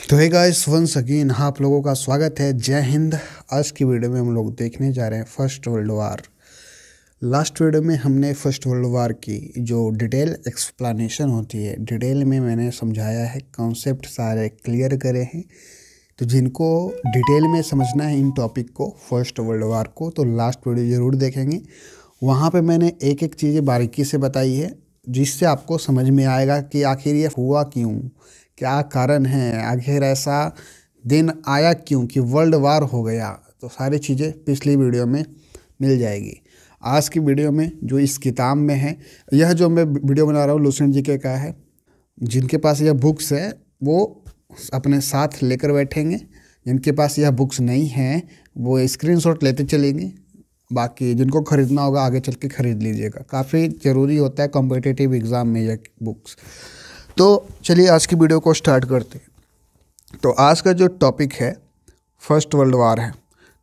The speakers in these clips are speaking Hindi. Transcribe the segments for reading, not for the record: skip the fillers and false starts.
तो हे गाइस, वंस अगेन आप लोगों का स्वागत है। जय हिंद। आज की वीडियो में हम लोग देखने जा रहे हैं first world war. Last video में हमने फर्स्ट वर्ल्ड वार की जो डिटेल एक्सप्लेनेशन होती है, डिटेल में मैंने समझाया है, कॉन्सेप्ट सारे क्लियर करे हैं। तो जिनको डिटेल में समझना है इन टॉपिक को, फर्स्ट वर्ल्ड वार को, तो लास्ट वीडियो ज़रूर देखेंगे। वहाँ पे मैंने एक एक चीज़ें बारीकी से बताई है, जिससे आपको समझ में आएगा कि आखिर ये हुआ क्यों, क्या कारण है, आखिर ऐसा दिन आया क्यों कि वर्ल्ड वार हो गया। तो सारी चीज़ें पिछली वीडियो में मिल जाएगी। आज की वीडियो में जो इस किताब में है, यह जो मैं वीडियो बना रहा हूँ लुसेंट जी के का है। जिनके पास यह बुक्स है वो अपने साथ लेकर बैठेंगे, जिनके पास यह बुक्स नहीं है वो स्क्रीनशॉट लेते चलेंगे। बाकी जिनको ख़रीदना होगा आगे चल के ख़रीद लीजिएगा, काफ़ी ज़रूरी होता है कॉम्पिटिटिव एग्ज़ाम में यह बुक्स। तो चलिए आज की वीडियो को स्टार्ट करते हैं। तो आज का जो टॉपिक है फर्स्ट वर्ल्ड वार है।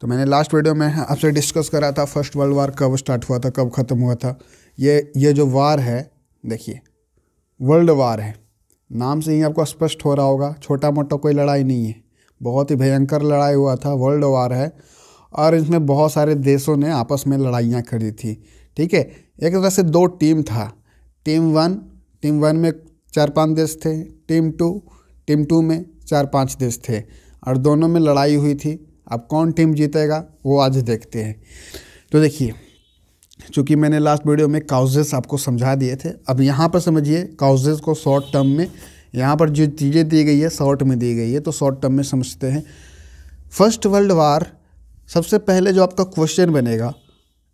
तो मैंने लास्ट वीडियो में आपसे डिस्कस करा था फर्स्ट वर्ल्ड वार कब स्टार्ट हुआ था, कब ख़त्म हुआ था। ये जो वार है, देखिए वर्ल्ड वार है, नाम से ही आपको स्पष्ट हो रहा होगा, छोटा मोटा कोई लड़ाई नहीं है, बहुत ही भयंकर लड़ाई हुआ था, वर्ल्ड वार है। और इसमें बहुत सारे देशों ने आपस में लड़ाइयाँ करी थी। ठीक है, एक तरह से दो टीम था, टीम वन में 4-5 देश थे, टीम टू में 4-5 देश थे, और दोनों में लड़ाई हुई थी। अब कौन टीम जीतेगा वो आज देखते हैं। तो देखिए, चूँकि मैंने लास्ट वीडियो में काउजेस आपको समझा दिए थे, अब यहाँ पर समझिए काउजेस को शॉर्ट टर्म में। यहाँ पर जो चीज़ें दी गई है शॉर्ट में दी गई है, तो शॉर्ट टर्म में समझते हैं। फर्स्ट वर्ल्ड वार, सबसे पहले जो आपका क्वेश्चन बनेगा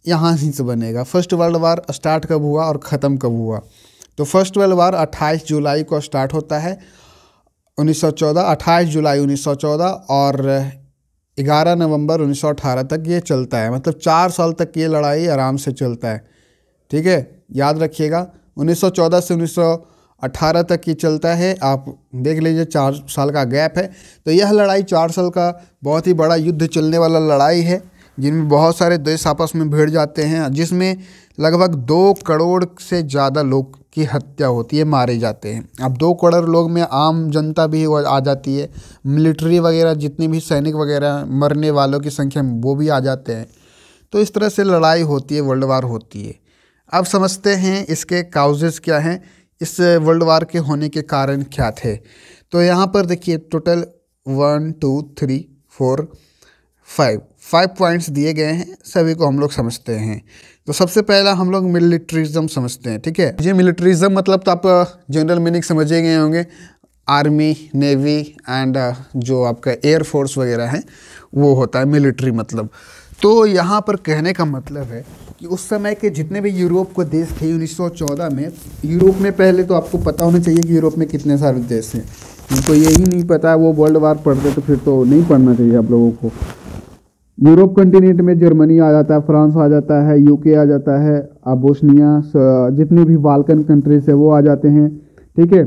यहाँ से बनेगा, फर्स्ट वर्ल्ड वार स्टार्ट कब हुआ और ख़त्म कब हुआ। तो फर्स्ट वर्ल्ड वार 28 जुलाई को स्टार्ट होता है 1914, 28 जुलाई 1914 और 11 नवंबर 1918 तक ये चलता है। मतलब 4 साल तक ये लड़ाई आराम से चलता है। ठीक है, याद रखिएगा 1914 से 1918 तक ये चलता है। आप देख लीजिए 4 साल का गैप है। तो यह लड़ाई 4 साल का बहुत ही बड़ा युद्ध चलने वाला लड़ाई है, जिनमें बहुत सारे देश आपस में भिड़ जाते हैं, जिसमें लगभग 2 करोड़ से ज़्यादा लोग की हत्या होती है, मारे जाते हैं। अब 2 करोड़ लोग में आम जनता भी आ जाती है, मिलिट्री वगैरह जितनी भी सैनिक वगैरह मरने वालों की संख्या वो भी आ जाते हैं। तो इस तरह से लड़ाई होती है, वर्ल्ड वार होती है। अब समझते हैं इसके काउजेस क्या हैं, इस वर्ल्ड वार के होने के कारण क्या थे। तो यहाँ पर देखिए टोटल 1 2 3 4 5 पॉइंट्स दिए गए हैं, सभी को हम लोग समझते हैं। तो सबसे पहला हम लोग मिलिट्रिज्म समझते हैं। ठीक है, ये मिलिट्रिज्म मतलब तो आप जनरल मीनिंग समझ गए होंगे, आर्मी, नेवी एंड जो आपका एयर फोर्स वगैरह है वो होता है मिलिट्री मतलब। तो यहाँ पर कहने का मतलब है कि उस समय के जितने भी यूरोप के देश थे 1914 में, यूरोप में पहले तो आपको पता होना चाहिए कि यूरोप में कितने सारे देश हैं। उनको यही नहीं पता, वो वर्ल्ड वार पढ़ते तो फिर तो नहीं पढ़ना चाहिए आप लोगों को। यूरोप कंटिनेंट में जर्मनी आ जाता है, फ्रांस आ जाता है, यूके आ जाता है, बोस्निया, जितनी भी बाल्कन कंट्रीज है वो आ जाते हैं। ठीक है,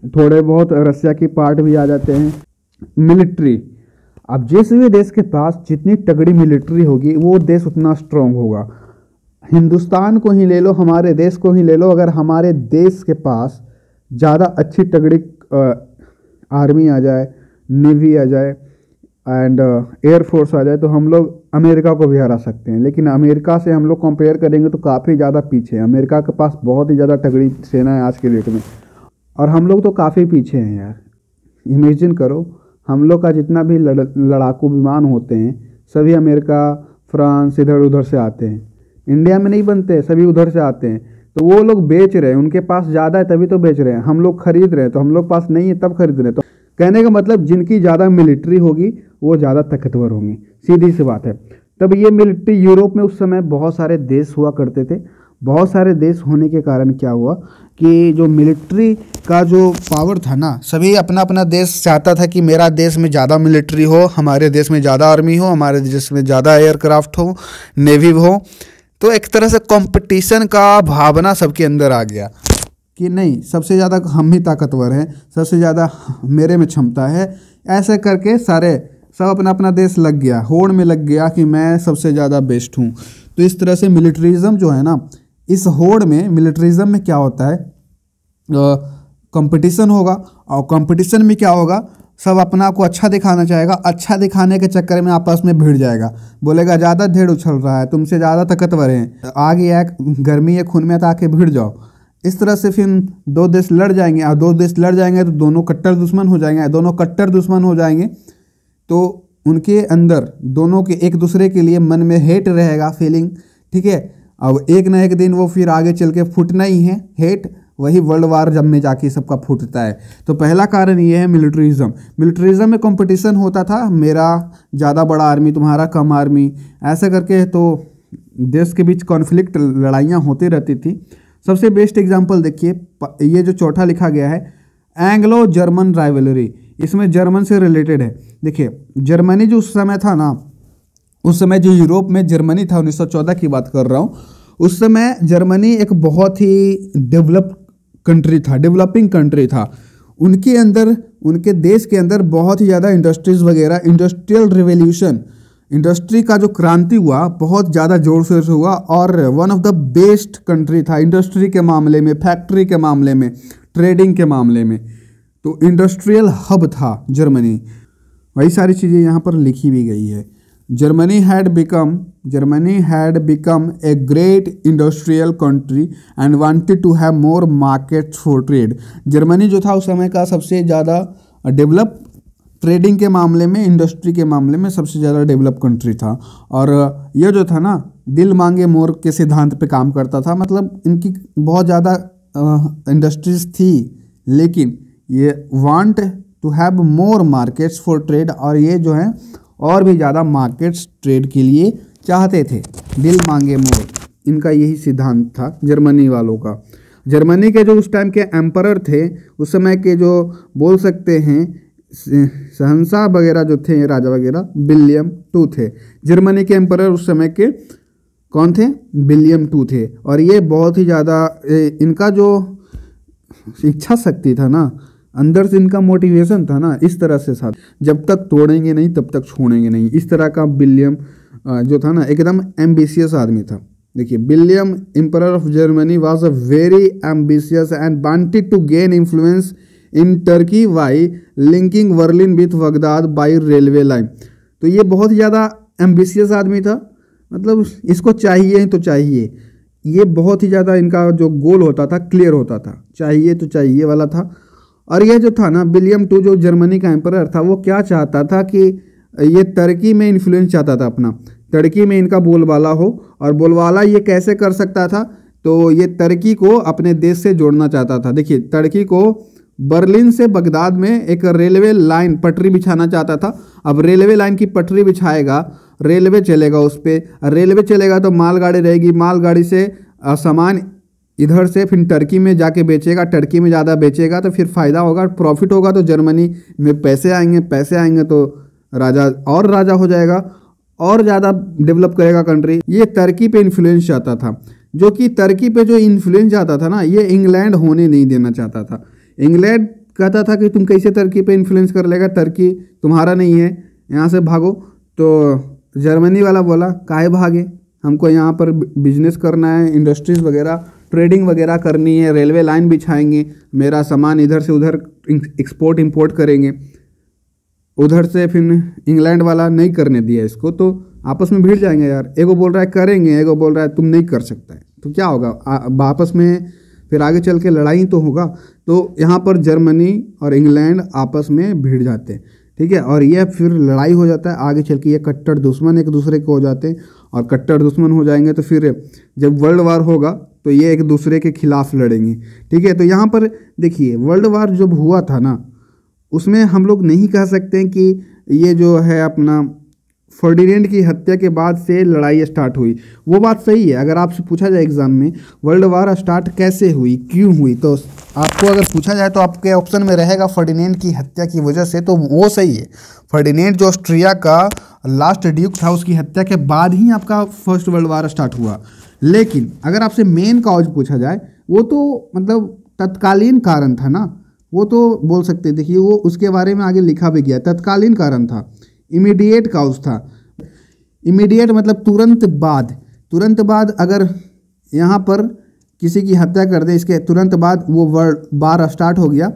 थोड़े बहुत रशिया की पार्ट भी आ जाते हैं। मिलिट्री, अब जिस भी देश के पास जितनी तगड़ी मिलिट्री होगी वो देश उतना स्ट्रांग होगा। हिंदुस्तान को ही ले लो, हमारे देश को ही ले लो, अगर हमारे देश के पास ज़्यादा अच्छी तगड़ी आर्मी आ जाए, नेवी आ जाए एंड एयर फोर्स आ जाए, तो हम लोग अमेरिका को भी हरा सकते हैं। लेकिन अमेरिका से हम लोग कंपेयर करेंगे तो काफ़ी ज़्यादा पीछे है। अमेरिका के पास बहुत ही ज़्यादा तगड़ी सेना है आज के डेट में, और हम लोग तो काफ़ी पीछे हैं यार। इमेजिन करो, हम लोग का जितना भी लड़ाकू विमान होते हैं सभी अमेरिका, फ्रांस, इधर उधर से आते हैं, इंडिया में नहीं बनते, सभी उधर से आते हैं। तो वो लोग बेच रहे हैं, उनके पास ज़्यादा है तभी तो बेच रहे हैं। हम लोग खरीद रहे हैं तो हम लोग पास नहीं है तब खरीद रहे हैं। तो कहने का मतलब जिनकी ज़्यादा मिलिट्री होगी वो ज़्यादा ताकतवर होंगी, सीधी सी बात है। तब ये मिलिट्री यूरोप में उस समय बहुत सारे देश हुआ करते थे। बहुत सारे देश होने के कारण क्या हुआ कि जो मिलिट्री का जो पावर था ना, सभी अपना अपना देश चाहता था कि मेरा देश में ज़्यादा मिलिट्री हो, हमारे देश में ज़्यादा आर्मी हो, हमारे देश में ज़्यादा एयरक्राफ्ट हो, नेवी हो। तो एक तरह से कंपटीशन का भावना सबके अंदर आ गया कि नहीं, सबसे ज़्यादा हम ही ताकतवर हैं, सबसे ज़्यादा मेरे में क्षमता है। ऐसे करके सारे सब अपना अपना देश लग गया, होड़ में लग गया कि मैं सबसे ज़्यादा बेस्ट हूँ। तो इस तरह से मिलिट्रिज्म जो है ना, इस होड़ में मिलिट्रिज्म में क्या होता है, कंपटीशन होगा, और कंपटीशन में क्या होगा, सब अपना आपको अच्छा दिखाना चाहेगा, अच्छा दिखाने के चक्कर में आपस में भिड़ जाएगा, बोलेगा ज़्यादा ढेर उछल रहा है, तुमसे ज़्यादा ताकतवर हैं, आग या गर्मी या खून में तो आके भिड़ जाओ। इस तरह से फिर दो देश लड़ जाएंगे, और दो देश लड़ जाएंगे तो दोनों कट्टर दुश्मन हो जाएंगे, दोनों कट्टर दुश्मन हो जाएंगे तो उनके अंदर दोनों के एक दूसरे के लिए मन में हेट रहेगा, फीलिंग, ठीक है। अब एक ना एक दिन वो फिर आगे चल के फूटना ही है, हेट, वही वर्ल्ड वार जब में जाके सबका फूटता है। तो पहला कारण ये है मिलिट्रिज्म। मिलिट्रिज्म में कंपटीशन होता था, मेरा ज़्यादा बड़ा आर्मी, तुम्हारा कम आर्मी, ऐसा करके तो देश के बीच कॉन्फ्लिक्ट, लड़ाइयाँ होती रहती थी। सबसे बेस्ट एग्जांपल देखिए, ये जो चौथा लिखा गया है, एंग्लो जर्मन राइवलरी, इसमें जर्मन से रिलेटेड है। देखिए जर्मनी जो उस समय था ना, उस समय जो यूरोप में जर्मनी था, 1914 की बात कर रहा हूँ, उस समय जर्मनी एक बहुत ही डेवलप कंट्री था, डेवलपिंग कंट्री था। उनके अंदर, उनके देश के अंदर बहुत ही ज़्यादा इंडस्ट्रीज़ वगैरह, इंडस्ट्रियल रिवोल्यूशन, इंडस्ट्री का जो क्रांति हुआ बहुत ज़्यादा जोर शोर से हुआ, और one of the best country था इंडस्ट्री के मामले में, फैक्ट्री के मामले में, ट्रेडिंग के मामले में। तो इंडस्ट्रियल हब था जर्मनी। वही सारी चीज़ें यहाँ पर लिखी भी गई है। Germany had become a great industrial country and wanted to have more markets for trade. Germany जो था उस समय का सबसे ज़्यादा डेवलप, ट्रेडिंग के मामले में, इंडस्ट्री के मामले में सबसे ज़्यादा डेवलप कंट्री था। और यह जो था ना, दिल मांगे मोर के सिद्धांत पे काम करता था। मतलब इनकी बहुत ज़्यादा इंडस्ट्रीज थी, लेकिन ये want to have more markets for trade, और ये जो है और भी ज़्यादा मार्केट्स ट्रेड के लिए चाहते थे। दिल मांगे मोर, इनका यही सिद्धांत था जर्मनी वालों का। जर्मनी के जो उस टाइम के एम्परर थे, उस समय के जो बोल सकते हैं शहंशाह वगैरह जो थे, राजा वगैरह, विलियम टू थे। जर्मनी के एम्परर उस समय के कौन थे? विलियम टू थे। और ये बहुत ही ज़्यादा, इनका जो इच्छा शक्ति था ना, अंदर से इनका मोटिवेशन था ना, इस तरह से साथ, जब तक तोड़ेंगे नहीं तब तक छोड़ेंगे नहीं, इस तरह का विलियम जो था ना, एकदम एम्बिशियस आदमी था। देखिए, William emperor of Germany was a very ambitious and wanted to gain influence in Turkey by linking Berlin with Baghdad by railway line. तो ये बहुत ज़्यादा एम्बिशियस आदमी था, मतलब इसको चाहिए तो चाहिए, ये बहुत ही ज़्यादा इनका जो गोल होता था क्लियर होता था, चाहिए तो चाहिए वाला था। और ये जो था ना, विलियम टू जो जर्मनी का एम्परर था, वो क्या चाहता था कि ये टर्की में इन्फ्लुएंस चाहता था अपना, टर्की में इनका बोलबाला हो। और बोलबाला ये कैसे कर सकता था? तो ये टर्की को अपने देश से जोड़ना चाहता था। देखिए, टर्की को बर्लिन से बगदाद में एक रेलवे लाइन, पटरी बिछाना चाहता था। अब रेलवे लाइन की पटरी बिछाएगा, रेलवे चलेगा, उस पर रेलवे चलेगा तो मालगाड़ी रहेगी, मालगाड़ी से सामान इधर से फिर टर्की में जाके बेचेगा, टर्की में ज़्यादा बेचेगा तो फिर फ़ायदा होगा, प्रॉफिट होगा, तो जर्मनी में पैसे आएंगे, पैसे आएंगे तो राजा और राजा हो जाएगा, और ज़्यादा डेवलप करेगा कंट्री। ये टर्की पे इन्फ्लुएंस चाहता था, जो कि टर्की पे जो इन्फ्लुएंस चाहता था ना, ये इंग्लैंड होने नहीं देना चाहता था। इंग्लैंड कहता था कि तुम कैसे टर्की पे इन्फ्लुएंस कर लेगा, टर्की तुम्हारा नहीं है, यहाँ से भागो। तो जर्मनी वाला बोला, काहे भागे, हमको यहाँ पर बिजनेस करना है, इंडस्ट्रीज़ वगैरह, ट्रेडिंग वगैरह करनी है, रेलवे लाइन बिछाएंगे, मेरा सामान इधर से उधर एक्सपोर्ट इंपोर्ट करेंगे। उधर से फिर इंग्लैंड वाला नहीं करने दिया इसको, तो आपस में भिड़ जाएंगे यार, एगो बोल रहा है करेंगे, एगो बोल रहा है तुम नहीं कर सकता है, तो क्या होगा? आपस में फिर आगे चल के लड़ाई तो होगा। तो यहाँ पर जर्मनी और इंग्लैंड आपस में भिड़ जाते हैं, ठीक है, और यह फिर लड़ाई हो जाता है। आगे चल के ये कट्टर दुश्मन एक दूसरे को हो जाते हैं, और कट्टर दुश्मन हो जाएंगे तो फिर जब वर्ल्ड वार होगा तो ये एक दूसरे के खिलाफ लड़ेंगे, ठीक है। तो यहाँ पर देखिए, वर्ल्ड वार जब हुआ था ना, उसमें हम लोग नहीं कह सकते कि ये जो है अपना फर्डिनेंड की हत्या के बाद से लड़ाई स्टार्ट हुई। वो बात सही है, अगर आपसे पूछा जाए एग्जाम में वर्ल्ड वार स्टार्ट कैसे हुई, क्यों हुई, तो आपको अगर पूछा जाए तो आपके ऑप्शन में रहेगा फर्डिनेंड की हत्या की वजह से, तो वो सही है। फर्डिनेंड जो ऑस्ट्रिया का लास्ट ड्यूक था, उसकी हत्या के बाद ही आपका फर्स्ट वर्ल्ड वार स्टार्ट हुआ। लेकिन अगर आपसे मेन कॉज पूछा जाए, वो तो मतलब तत्कालीन कारण था ना, वो तो बोल सकते, देखिए वो उसके बारे में आगे लिखा भी गया, तत्कालीन कारण था, इमीडिएट काउज था। इमीडिएट मतलब तुरंत बाद, तुरंत बाद अगर यहाँ पर किसी की हत्या कर दे, इसके तुरंत बाद वो वार स्टार्ट हो गया,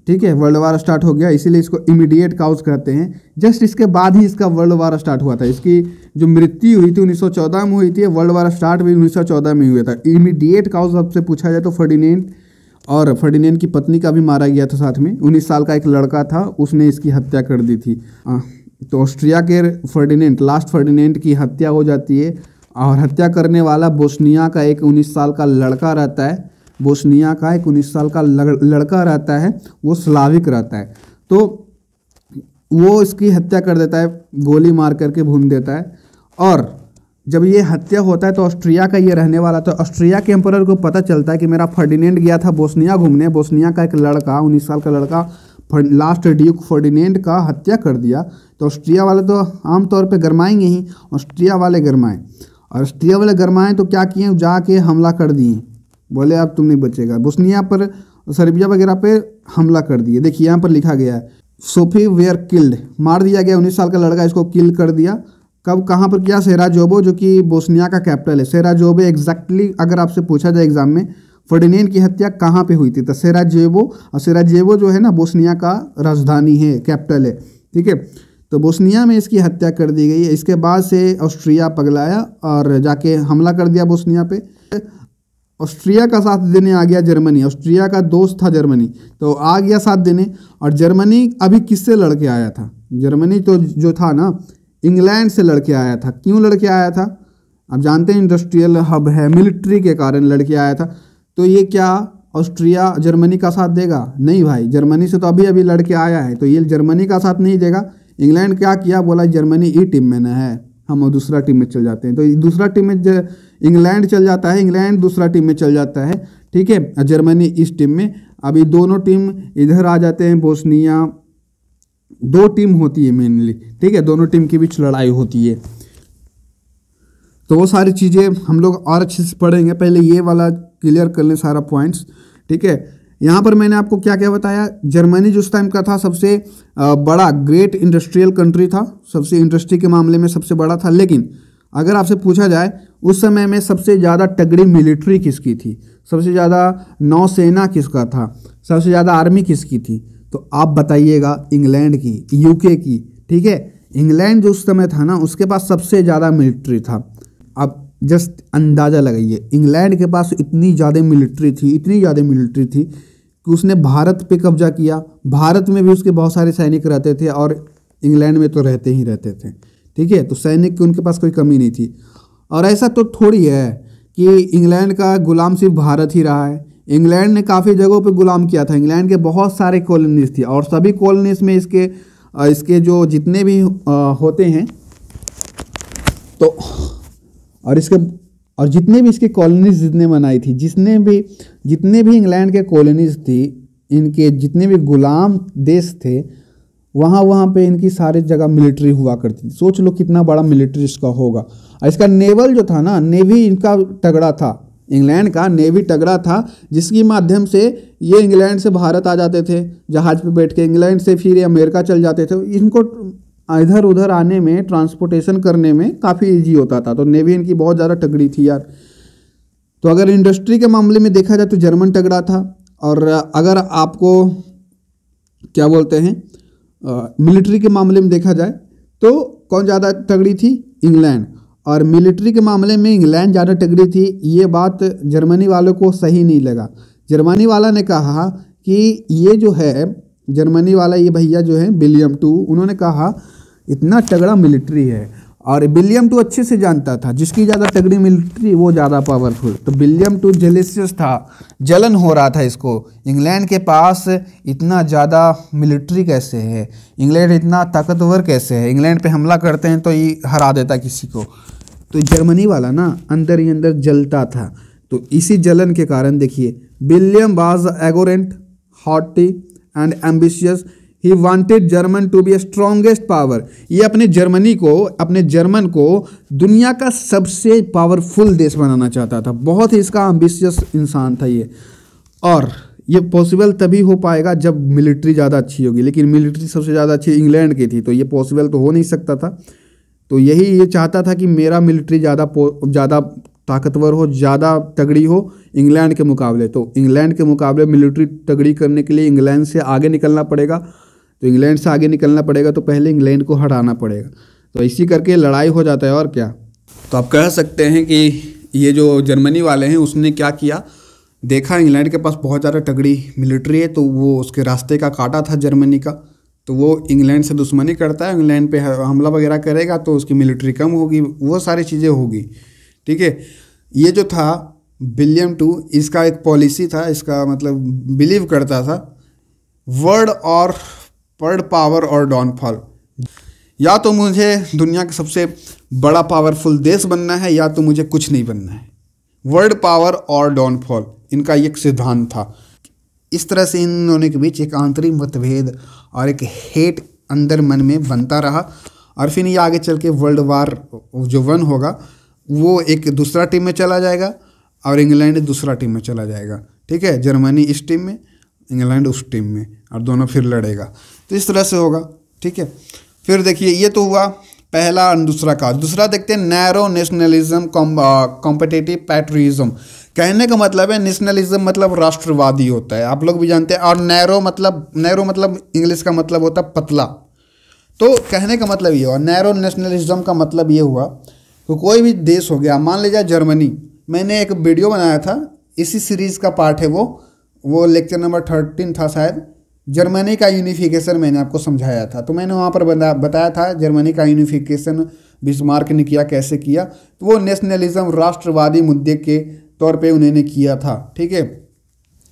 ठीक है, वर्ल्ड वार स्टार्ट हो गया, इसीलिए इसको इमीडिएट काउज कहते हैं। जस्ट इसके बाद ही इसका वर्ल्ड वार स्टार्ट हुआ था। इसकी जो मृत्यु हुई थी 1914 में हुई थी, वर्ल्ड वार स्टार्ट भी 1914 में हुआ था। इमीडिएट काउज आपसे पूछा जाए तो फर्डिनेंड, और फर्डिनेंड की पत्नी का भी मारा गया था साथ में। 19 साल का एक लड़का था, उसने इसकी हत्या कर दी थी। तो ऑस्ट्रिया के फर्डिनेंड, लास्ट फर्डिनेंड की हत्या हो जाती है, और हत्या करने वाला बोस्निया का एक 19 साल का लड़का रहता है। बोस्निया का एक 19 साल का लड़का रहता है, वो स्लाविक रहता है। तो वो इसकी हत्या कर देता है, गोली मार करके भून देता है। और जब ये हत्या होता है तो ऑस्ट्रिया का ये रहने वाला, तो ऑस्ट्रिया के एम्परर को पता चलता है कि मेरा फर्डिनेंड गया था बोस्निया घूमने, बोस्निया का एक लड़का 19 साल का लड़का लास्ट ड्यूक फर्डिनेंड का हत्या कर दिया। तो ऑस्ट्रिया वाले तो आमतौर पे गरमाएंगे ही, ऑस्ट्रिया वाले गरमाए, और ऑस्ट्रिया वाले गरमाए तो क्या किए, जाके हमला कर दिए, बोले अब तुम नहीं बचेगा। बोस्निया पर, सर्बिया वगैरह पे हमला कर दिए। देखिए यहाँ पर लिखा गया है सोफी वेयर किल्ड, मार दिया गया। 19 साल का लड़का इसको किल कर दिया। कब, कहाँ पर किया? सेराजेवो, जो कि बोस्निया का कैपिटल है। सेराजेवो एग्जैक्टली अगर आपसे पूछा जाए एग्जाम में फर्डिनेंड की हत्या कहाँ पे हुई थी, तो सेराजेवो, और सेराजेवो जो है ना बोस्निया का राजधानी है, कैपिटल है, ठीक है। तो बोस्निया में इसकी हत्या कर दी गई। इसके बाद से ऑस्ट्रिया पगलाया और जाके हमला कर दिया बोस्निया पे। ऑस्ट्रिया का साथ देने आ गया जर्मनी, ऑस्ट्रिया का दोस्त था जर्मनी, तो आ गया साथ देने। और जर्मनी अभी किससे लड़के आया था? जर्मनी तो जो था ना इंग्लैंड से लड़के आया था। क्यों लड़के आया था? आप जानते हैं इंडस्ट्रियल हब है, मिलिट्री के कारण लड़के आया था। तो ये क्या ऑस्ट्रिया जर्मनी का साथ देगा? नहीं भाई, जर्मनी से तो अभी अभी लड़के आया है, तो ये जर्मनी का साथ नहीं देगा। इंग्लैंड क्या किया, बोला जर्मनी ई टीम में ना है, हम दूसरा टीम में चल जाते हैं। तो दूसरा टीम में इंग्लैंड चल जाता है, इंग्लैंड दूसरा टीम में चल जाता है, ठीक है, जर्मनी इस टीम में। अभी दोनों टीम इधर आ जाते हैं, बोस्निया, दो टीम होती है मेनली, ठीक है, दोनों टीम के बीच लड़ाई होती है। तो वो सारी चीज़ें हम लोग और अच्छे से पढ़ेंगे, पहले ये वाला क्लियर कर लें सारा पॉइंट्स, ठीक है। यहाँ पर मैंने आपको क्या क्या बताया, जर्मनी जो उस टाइम का था सबसे बड़ा ग्रेट इंडस्ट्रियल कंट्री था, सबसे इंडस्ट्री के मामले में सबसे बड़ा था। लेकिन अगर आपसे पूछा जाए उस समय में सबसे ज़्यादा तगड़ी मिलिट्री किसकी थी, सबसे ज़्यादा नौसेना किसका था, सबसे ज़्यादा आर्मी किसकी थी, तो आप बताइएगा इंग्लैंड की, यूके की, ठीक है। इंग्लैंड जो उस समय था ना उसके पास सबसे ज़्यादा मिलिट्री था। आप जस्ट अंदाज़ा लगाइए, इंग्लैंड के पास इतनी ज़्यादा मिलिट्री थी, इतनी ज़्यादा मिलिट्री थी कि उसने भारत पे कब्जा किया। भारत में भी उसके बहुत सारे सैनिक रहते थे और इंग्लैंड में तो रहते ही रहते थे, ठीक है। तो सैनिक की उनके पास कोई कमी नहीं थी। और ऐसा तो थोड़ी है कि इंग्लैंड का गुलाम सिर्फ भारत ही रहा है, इंग्लैंड ने काफ़ी जगहों पे गुलाम किया था। इंग्लैंड के बहुत सारे कॉलोनीज थी और सभी कॉलोनीज में इसके जो जितने भी होते हैं तो और जितने भी इसके कॉलोनीज जितने बनाई थी, जितने भी इंग्लैंड के कॉलोनीज थी, इनके जितने भी गुलाम देश थे, वहाँ पे इनकी सारी जगह मिलिट्री हुआ करती थी। सोच लो कितना बड़ा मिलिट्री इसका होगा। और इसका नेवल जो था ना, नेवी इनका तगड़ा था, इंग्लैंड का नेवी तगड़ा था, जिसके माध्यम से ये इंग्लैंड से भारत आ जाते थे जहाज पे बैठ के, इंग्लैंड से फिर ये अमेरिका चल जाते थे। इनको इधर उधर आने में, ट्रांसपोर्टेशन करने में काफ़ी इजी होता था। तो नेवी इनकी बहुत ज़्यादा तगड़ी थी यार। तो अगर इंडस्ट्री के मामले में देखा जाए तो जर्मन तगड़ा था, और अगर आपको क्या बोलते हैं मिलिट्री के मामले में देखा जाए तो कौन ज़्यादा तगड़ी थी? इंग्लैंड। और मिलिट्री के मामले में इंग्लैंड ज़्यादा तगड़ी थी। ये बात जर्मनी वालों को सही नहीं लगा। जर्मनी वाला ने कहा कि ये जो है, जर्मनी वाला ये भैया जो है विलियम टू, उन्होंने कहा इतना तगड़ा मिलिट्री है, और विलियम टू अच्छे से जानता था जिसकी ज़्यादा तगड़ी मिलिट्री वो ज़्यादा पावरफुल। तो विलियम टू जेलेसियस था, जलन हो रहा था इसको, इंग्लैंड के पास इतना ज़्यादा मिलिट्री कैसे है, इंग्लैंड इतना ताकतवर कैसे है, इंग्लैंड पे हमला करते हैं तो ये हरा देता किसी को। तो जर्मनी वाला ना अंदर ही अंदर जलता था। तो इसी जलन के कारण देखिए, William was arrogant, haughty and ambitious, he wanted German to be strongest power. ये अपने जर्मन को दुनिया का सबसे पावरफुल देश बनाना चाहता था। बहुत ही इसका एम्बिशियस इंसान था ये। और ये पॉसिबल तभी हो पाएगा जब मिलिट्री ज़्यादा अच्छी होगी, लेकिन मिलिट्री सबसे ज़्यादा अच्छी इंग्लैंड की थी, तो ये पॉसिबल तो हो नहीं सकता था। तो यही ये चाहता था कि मेरा मिलिट्री ज़्यादा ताकतवर हो, ज़्यादा तगड़ी हो इंग्लैंड के मुकाबले। तो इंग्लैंड के मुकाबले मिलिट्री तगड़ी करने के लिए इंग्लैंड से आगे निकलना पड़ेगा। तो इंग्लैंड से आगे निकलना पड़ेगा तो पहले इंग्लैंड को हराना पड़ेगा। तो इसी करके लड़ाई हो जाता है और क्या। तो आप कह सकते हैं कि ये जो जर्मनी वाले हैं उसने क्या किया, देखा इंग्लैंड के पास बहुत ज़्यादा तगड़ी मिलिट्री है, तो वो उसके रास्ते का काटा था जर्मनी का। तो वो इंग्लैंड से दुश्मनी करता है, इंग्लैंड पे हमला वगैरह करेगा तो उसकी मिलिट्री कम होगी, वो सारी चीज़ें होगी। ठीक है, ये जो था विलियम II, इसका एक पॉलिसी था, इसका मतलब बिलीव करता था वर्ल्ड पावर और डाउनफॉल। या तो मुझे दुनिया का सबसे बड़ा पावरफुल देश बनना है या तो मुझे कुछ नहीं बनना है। वर्ल्ड पावर और डाउनफॉल इनका एक सिद्धांत था। इस तरह से इन दोनों के बीच एक आंतरिक मतभेद और एक हेट अंदर मन में बनता रहा। और फिर ये आगे चल के वर्ल्ड वार जो 1 होगा वो एक दूसरा टीम में चला जाएगा और इंग्लैंड दूसरा टीम में चला जाएगा। ठीक है, जर्मनी इस टीम में, इंग्लैंड उस टीम में, और दोनों फिर लड़ेगा। तो इस तरह से होगा। ठीक है, फिर देखिए ये तो हुआ पहला और दूसरा का। दूसरा देखते हैं नैरो नेशनलिज्म कॉम्पिटिटिव पैट्रियटिज्म। कहने का मतलब है नेशनलिज्म मतलब राष्ट्रवादी होता है, आप लोग भी जानते हैं। और नैरो मतलब इंग्लिश का मतलब होता है पतला। तो कहने का मतलब ये हुआ, नैरो नेशनलिज्म का मतलब ये हुआ तो कोई भी देश हो गया, मान लीजिए जर्मनी। मैंने एक वीडियो बनाया था, इसी सीरीज़ का पार्ट है वो लेक्चर नंबर 13 था शायद, जर्मनी का यूनिफिकेशन मैंने आपको समझाया था। तो मैंने वहाँ पर बताया था जर्मनी का यूनिफिकेशन बिस्मार्क ने किया, कैसे किया। तो वो नेशनलिज्म राष्ट्रवादी मुद्दे के तौर पे उन्होंने किया था। ठीक है,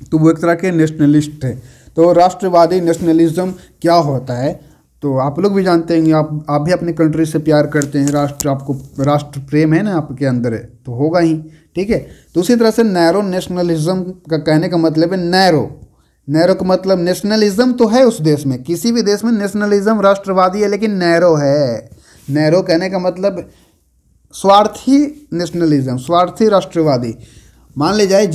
तो वो एक तरह के नेशनलिस्ट थे। तो राष्ट्रवादी नेशनलिज्म क्या होता है तो आप लोग भी जानते हैं, आप भी अपनी कंट्री से प्यार करते हैं, आपको राष्ट्र प्रेम है ना आपके अंदर है तो होगा ही। ठीक है, तो उसी तरह से नैरो नेशनलिज्म का कहने का मतलब है नैरो का मतलब नेशनलिज्म तो है उस देश में, किसी भी देश में नेशनलिज्म राष्ट्रवादी है, लेकिन नैरो है। नैरो कहने का मतलब स्वार्थी नेशनलिज्म, स्वार्थी राष्ट्रवादी। मान ले जाए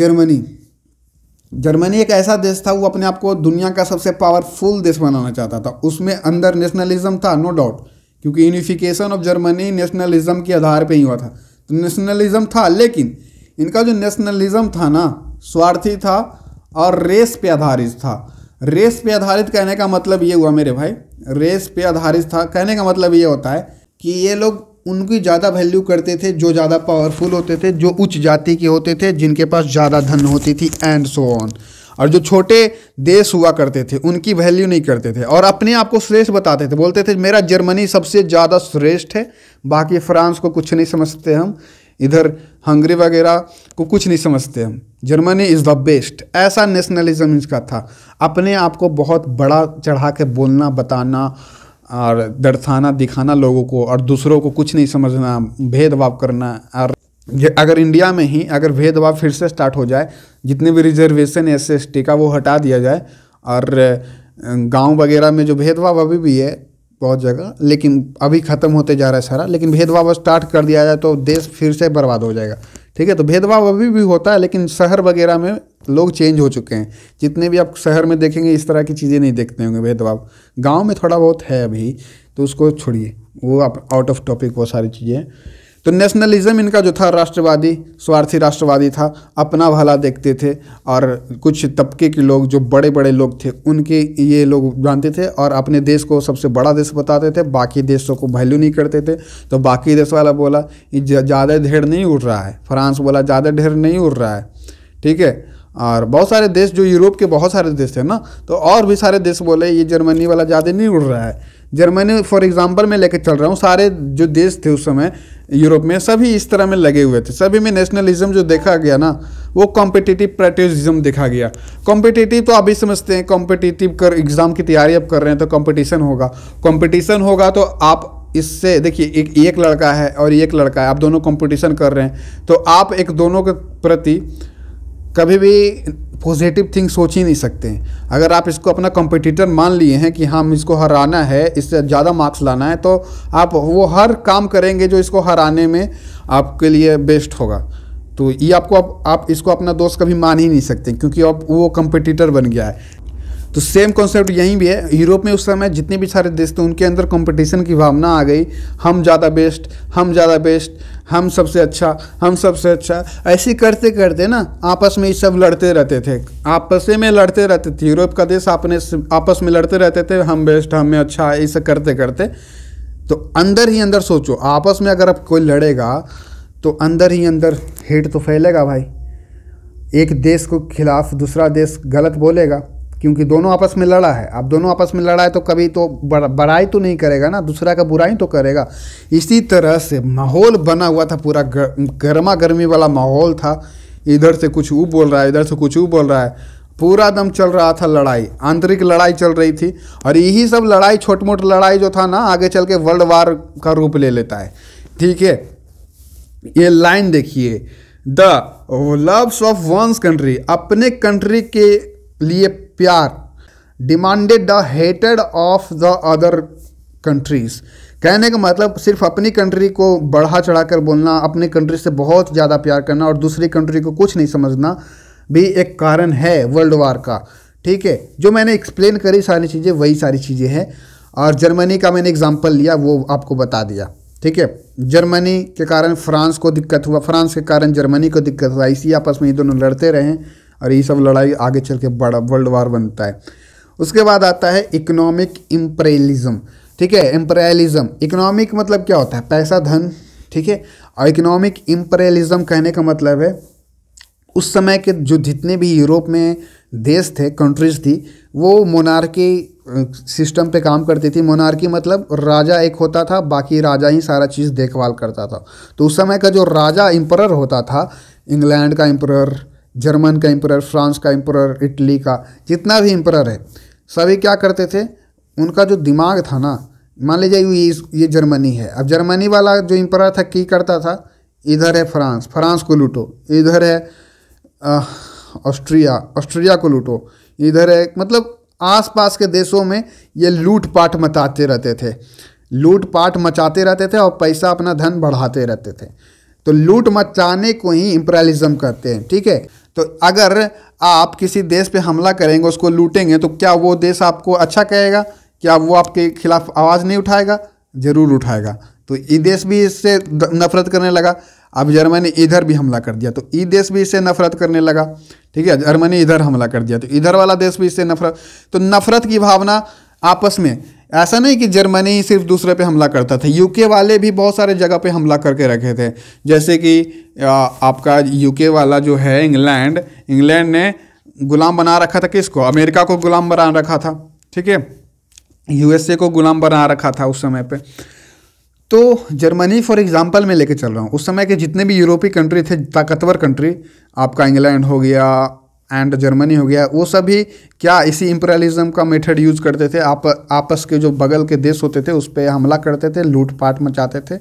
जर्मनी एक ऐसा देश था, वो अपने आप को दुनिया का सबसे पावरफुल देश बनाना चाहता था। उसमें अंदर नेशनलिज्म था, नो डाउट, क्योंकि यूनिफिकेशन ऑफ जर्मनी नेशनलिज्म के आधार पे ही हुआ था। तो नेशनलिज्म था, लेकिन इनका जो नेशनलिज्म था ना स्वार्थी था और रेस पे आधारित था। रेस पे आधारित कहने का मतलब ये हुआ मेरे भाई, रेस पे आधारित था कहने का मतलब ये होता है कि ये लोग उनकी ज़्यादा वैल्यू करते थे जो ज़्यादा पावरफुल होते थे, जो उच्च जाति के होते थे, जिनके पास ज़्यादा धन होती थी एंड सो ऑन। और जो छोटे देश हुआ करते थे उनकी वैल्यू नहीं करते थे और अपने आप को श्रेष्ठ बताते थे, बोलते थे मेरा जर्मनी सबसे ज़्यादा श्रेष्ठ है, बाकी फ्रांस को कुछ नहीं समझते हम, इधर हंगरी वगैरह को कुछ नहीं समझते हम, जर्मनी इज़ द बेस्ट। ऐसा नेशनलिज्म इसका था, अपने आप को बहुत बड़ा चढ़ा के बोलना, बताना और दर्शाना, दिखाना लोगों को, और दूसरों को कुछ नहीं समझना, भेदभाव करना। और अगर इंडिया में ही अगर भेदभाव फिर से स्टार्ट हो जाए, जितने भी रिजर्वेशन SC/ST का वो हटा दिया जाए, और गांव वगैरह में जो भेदभाव अभी भी है बहुत जगह, लेकिन अभी ख़त्म होते जा रहा है सारा, लेकिन भेदभाव स्टार्ट कर दिया जाए तो देश फिर से बर्बाद हो जाएगा। ठीक है, तो भेदभाव अभी भी होता है, लेकिन शहर वगैरह में लोग चेंज हो चुके हैं। जितने भी आप शहर में देखेंगे इस तरह की चीज़ें नहीं देखते होंगे भेदभाव, गांव में थोड़ा बहुत है अभी, तो उसको छोड़िए, वो आप आउट ऑफ टॉपिक वो सारी चीज़ें। तो नेशनलिज्म इनका जो था राष्ट्रवादी, स्वार्थी राष्ट्रवादी था, अपना भला देखते थे, और कुछ तबके के लोग जो बड़े बड़े लोग थे उनके ये लोग जानते थे और अपने देश को सबसे बड़ा देश बताते थे, बाकी देशों को वैल्यू नहीं करते थे। तो बाकी देश वाला बोला ये ज़्यादा ढेर नहीं उड़ रहा है, फ्रांस बोला ज़्यादा ढेर नहीं उड़ रहा है। ठीक है, और बहुत सारे देश जो यूरोप के बहुत सारे देश थे ना, तो और भी सारे देश बोले ये जर्मनी वाला ज़्यादा नहीं उड़ रहा है। जर्मनी फॉर एग्जांपल मैं लेकर चल रहा हूँ, सारे जो देश थे उस समय यूरोप में सभी इस तरह में लगे हुए थे, सभी में नेशनलिज्म जो देखा गया ना वो कॉम्पिटिटिव पैट्रियटिज्म देखा गया। कॉम्पिटिटिव तो अभी समझते हैं, कॉम्पिटिटिव कर एग्ज़ाम की तैयारी अब कर रहे हैं तो कंपटीशन होगा तो आप इससे देखिए एक लड़का है और एक लड़का है, आप दोनों कंपटीशन कर रहे हैं, तो आप एक दोनों के प्रति कभी भी पॉजिटिव थिंग सोच ही नहीं सकते हैं। अगर आप इसको अपना कॉम्पिटिटर मान लिए हैं कि हम इसको हराना है, इससे ज़्यादा मार्क्स लाना है, तो आप वो हर काम करेंगे जो इसको हराने में आपके लिए बेस्ट होगा। तो ये आपको आप इसको अपना दोस्त कभी मान ही नहीं सकते, क्योंकि अब वो कॉम्पिटिटर बन गया है। तो सेम कॉन्सेप्ट यहीं भी है। यूरोप में उस समय जितने भी सारे देश थे उनके अंदर कंपटीशन की भावना आ गई, हम ज़्यादा बेस्ट, हम ज़्यादा बेस्ट, हम सबसे अच्छा, हम सबसे अच्छा, ऐसे करते करते ना आपस में ये सब लड़ते रहते थे, आपस में लड़ते रहते थे। यूरोप का देश अपने आपस में लड़ते रहते थे, हम बेस्ट, हमें अच्छा, ऐसे करते करते। तो अंदर ही अंदर सोचो, आपस में अगर अब कोई लड़ेगा तो अंदर ही अंदर हेट तो फैलेगा भाई। एक देश को खिलाफ दूसरा देश गलत बोलेगा, क्योंकि दोनों आपस में लड़ा है। अब दोनों आपस में लड़ा है तो कभी तो बड़ाई तो नहीं करेगा ना, दूसरा का बुराई तो करेगा। इसी तरह से माहौल बना हुआ था, पूरा गर्मा गर्मी वाला माहौल था। इधर से कुछ वो बोल रहा है, इधर से कुछ वो बोल रहा है, पूरा दम चल रहा था लड़ाई, आंतरिक लड़ाई चल रही थी। और यही सब लड़ाई, छोट मोट लड़ाई जो था ना, आगे चल के वर्ल्ड वार का रूप ले लेता है। ठीक है, ये लाइन देखिए, the loves of one's country, अपने कंट्री के लिए प्यार, डिमांडेड द हेटेड ऑफ द अदर कंट्रीज। कहने का मतलब सिर्फ अपनी कंट्री को बढ़ा चढ़ा कर बोलना, अपने कंट्री से बहुत ज़्यादा प्यार करना और दूसरी कंट्री को कुछ नहीं समझना भी एक कारण है वर्ल्ड वार का। ठीक है, जो मैंने एक्सप्लेन करी सारी चीज़ें वही सारी चीज़ें हैं। और जर्मनी का मैंने एग्जांपल लिया, वो आपको बता दिया। ठीक है, जर्मनी के कारण फ्रांस को दिक्कत हुआ, फ्रांस के कारण जर्मनी को दिक्कत हुआ, इसी आपस में ये दोनों लड़ते रहे और ये सब लड़ाई आगे चल के बड़ा वर्ल्ड वार बनता है। उसके बाद आता है इकोनॉमिक इम्पेरियलिज्म। ठीक है, इम्पेरियलिज्म, इकोनॉमिक मतलब क्या होता है, पैसा, धन। ठीक है, और इकोनॉमिक इम्पेरियलिज्म कहने का मतलब है उस समय के जो जितने भी यूरोप में देश थे, कंट्रीज थी, वो मोनार्की सिस्टम पे काम करती थी। मोनार्की मतलब राजा एक होता था, बाकी राजा ही सारा चीज़ देखभाल करता था। तो उस समय का जो राजा एम्परर होता था, इंग्लैंड का एम्परर, जर्मन का एम्परर, फ्रांस का एम्परर, इटली का, जितना भी एम्परर है, सभी क्या करते थे, उनका जो दिमाग था ना, मान लीजिए ये जर्मनी है। अब जर्मनी वाला जो एम्परर था की करता था, इधर है फ्रांस, फ्रांस को लूटो, इधर है ऑस्ट्रिया, ऑस्ट्रिया को लूटो, इधर है, मतलब आसपास के देशों में ये लूटपाट मचाते रहते थे, लूटपाट मचाते रहते थे और पैसा, अपना धन बढ़ाते रहते थे। तो लूट मचाने को ही इम्पेरियलिज्म कहते हैं। ठीक है, तो अगर आप किसी देश पे हमला करेंगे, उसको लूटेंगे, तो क्या वो देश आपको अच्छा कहेगा? क्या वो आपके खिलाफ आवाज़ नहीं उठाएगा? ज़रूर उठाएगा। तो ये देश भी इससे नफरत करने लगा। अब जर्मनी इधर भी हमला कर दिया तो ये देश भी इससे नफरत करने लगा। ठीक है, जर्मनी इधर हमला कर दिया तो इधर वाला देश भी इससे नफरत। तो नफरत की भावना आपस में, ऐसा नहीं कि जर्मनी ही सिर्फ दूसरे पे हमला करता था, यूके वाले भी बहुत सारे जगह पे हमला करके रखे थे। जैसे कि आपका यूके वाला जो है इंग्लैंड, इंग्लैंड ने गुलाम बना रखा था किसको? अमेरिका को गुलाम बना रखा था। ठीक है, यूएसए को गुलाम बना रखा था उस समय पे। तो जर्मनी फॉर एग्जांपल मैं लेके चल रहा हूँ, उस समय के जितने भी यूरोपीय कंट्री थे, ताकतवर कंट्री, आपका इंग्लैंड हो गया एंड जर्मनी हो गया, वो सभी क्या इसी इम्पेरियलिज्म का मेथड यूज़ करते थे। आपस के जो बगल के देश होते थे उस पर हमला करते थे, लूटपाट मचाते थे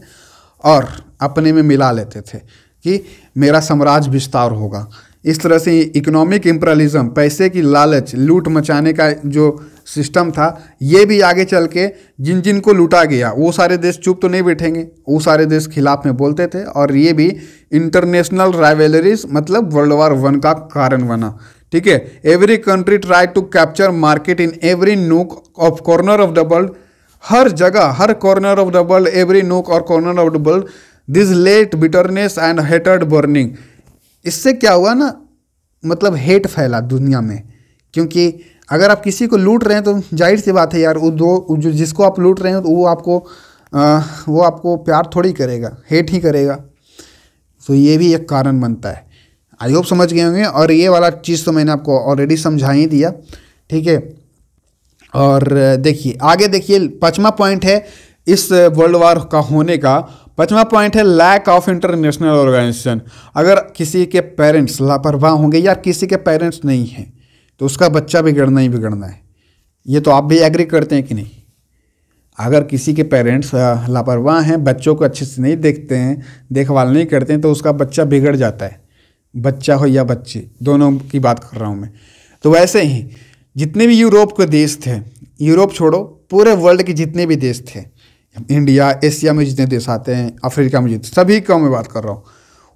और अपने में मिला लेते थे कि मेरा साम्राज्य विस्तार होगा। इस तरह से इकोनॉमिक इम्पेरियलिज्म, पैसे की लालच, लूट मचाने का जो सिस्टम था, ये भी आगे चल के जिन जिन को लूटा गया वो सारे देश चुप तो नहीं बैठेंगे, वो सारे देश खिलाफ में बोलते थे और ये भी इंटरनेशनल राइवलरीज मतलब वर्ल्ड वार 1 का कारण बना। ठीक है, every country try to capture market in every nook of corner of the world, हर जगह, हर corner of the world, every nook और corner of the world, this let bitterness and hated burning. इससे क्या हुआ ना, मतलब हेट फैला दुनिया में, क्योंकि अगर आप किसी को लूट रहे हैं तो जाहिर सी बात है यार, वो जो जिसको आप लूट रहे हैं तो वो आपको प्यार थोड़ी करेगा, हेट ही करेगा। तो ये भी एक कारण बनता है। आई होप समझ गए होंगे। और ये वाला चीज़ तो मैंने आपको ऑलरेडी समझा ही दिया। ठीक है, और देखिए आगे देखिए, 5वां पॉइंट है इस वर्ल्ड वार का होने का। 5वां पॉइंट है लैक ऑफ इंटरनेशनल ऑर्गेनाइजेशन। अगर किसी के पेरेंट्स लापरवाह होंगे या किसी के पेरेंट्स नहीं हैं तो उसका बच्चा बिगड़ना ही बिगड़ना है। ये तो आप भी एग्री करते हैं कि नहीं? अगर किसी के पेरेंट्स लापरवाह हैं, बच्चों को अच्छे से नहीं देखते हैं, देखभाल नहीं करते हैं, तो उसका बच्चा बिगड़ जाता है। बच्चा हो या बच्चे, दोनों की बात कर रहा हूँ मैं। तो वैसे ही जितने भी यूरोप के देश थे, यूरोप छोड़ो, पूरे वर्ल्ड के जितने भी देश थे, इंडिया, एशिया में जितने देश आते हैं, अफ्रीका में जितने, सभी का मैं बात कर रहा हूँ,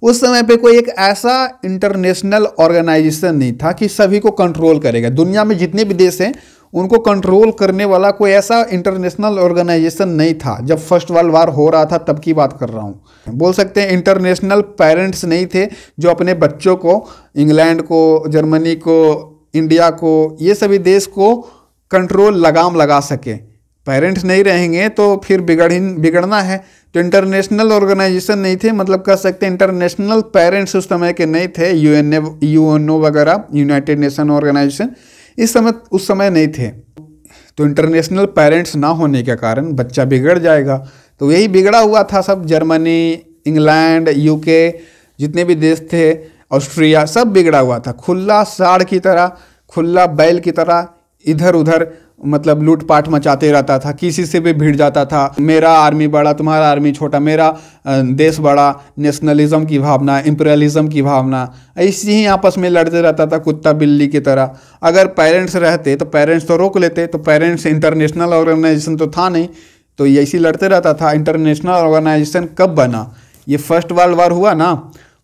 उस समय पे कोई एक ऐसा इंटरनेशनल ऑर्गेनाइजेशन नहीं था कि सभी को कंट्रोल करेगा। दुनिया में जितने भी देश हैं उनको कंट्रोल करने वाला कोई ऐसा इंटरनेशनल ऑर्गेनाइजेशन नहीं था। जब फर्स्ट वर्ल्ड वार हो रहा था तब की बात कर रहा हूँ। बोल सकते हैं इंटरनेशनल पेरेंट्स नहीं थे जो अपने बच्चों को, इंग्लैंड को, जर्मनी को, इंडिया को, ये सभी देश को कंट्रोल लगाम लगा सके। पेरेंट्स नहीं रहेंगे तो फिर बिगड़ना है। तो इंटरनेशनल ऑर्गेनाइजेशन नहीं थे, मतलब कह सकते हैं इंटरनेशनल पेरेंट्स उस समय के नहीं थे। यूएनओ वगैरह, यूनाइटेड नेशन ऑर्गेनाइजेशन उस समय नहीं थे। तो इंटरनेशनल पेरेंट्स ना होने के कारण बच्चा बिगड़ जाएगा। तो यही बिगड़ा हुआ था सब। जर्मनी, इंग्लैंड, यूके, जितने भी देश थे, ऑस्ट्रिया, सब बिगड़ा हुआ था। खुला साड़ की तरह, खुला बैल की तरह इधर उधर मतलब लूटपाट मचाते रहता था। किसी से भी भिड़ जाता था। मेरा आर्मी बड़ा, तुम्हारा आर्मी छोटा, मेरा देश बड़ा, नेशनलिज्म की भावना, इम्पीरियलिज्म की भावना, ऐसी ही आपस में लड़ते रहता था कुत्ता बिल्ली की तरह। अगर पेरेंट्स रहते तो पेरेंट्स तो रोक लेते। तो पेरेंट्स इंटरनेशनल ऑर्गेनाइजेशन तो था नहीं, तो ऐसे लड़ते रहता था। इंटरनेशनल ऑर्गेनाइजेशन कब बना? ये फर्स्ट वर्ल्ड वार हुआ ना।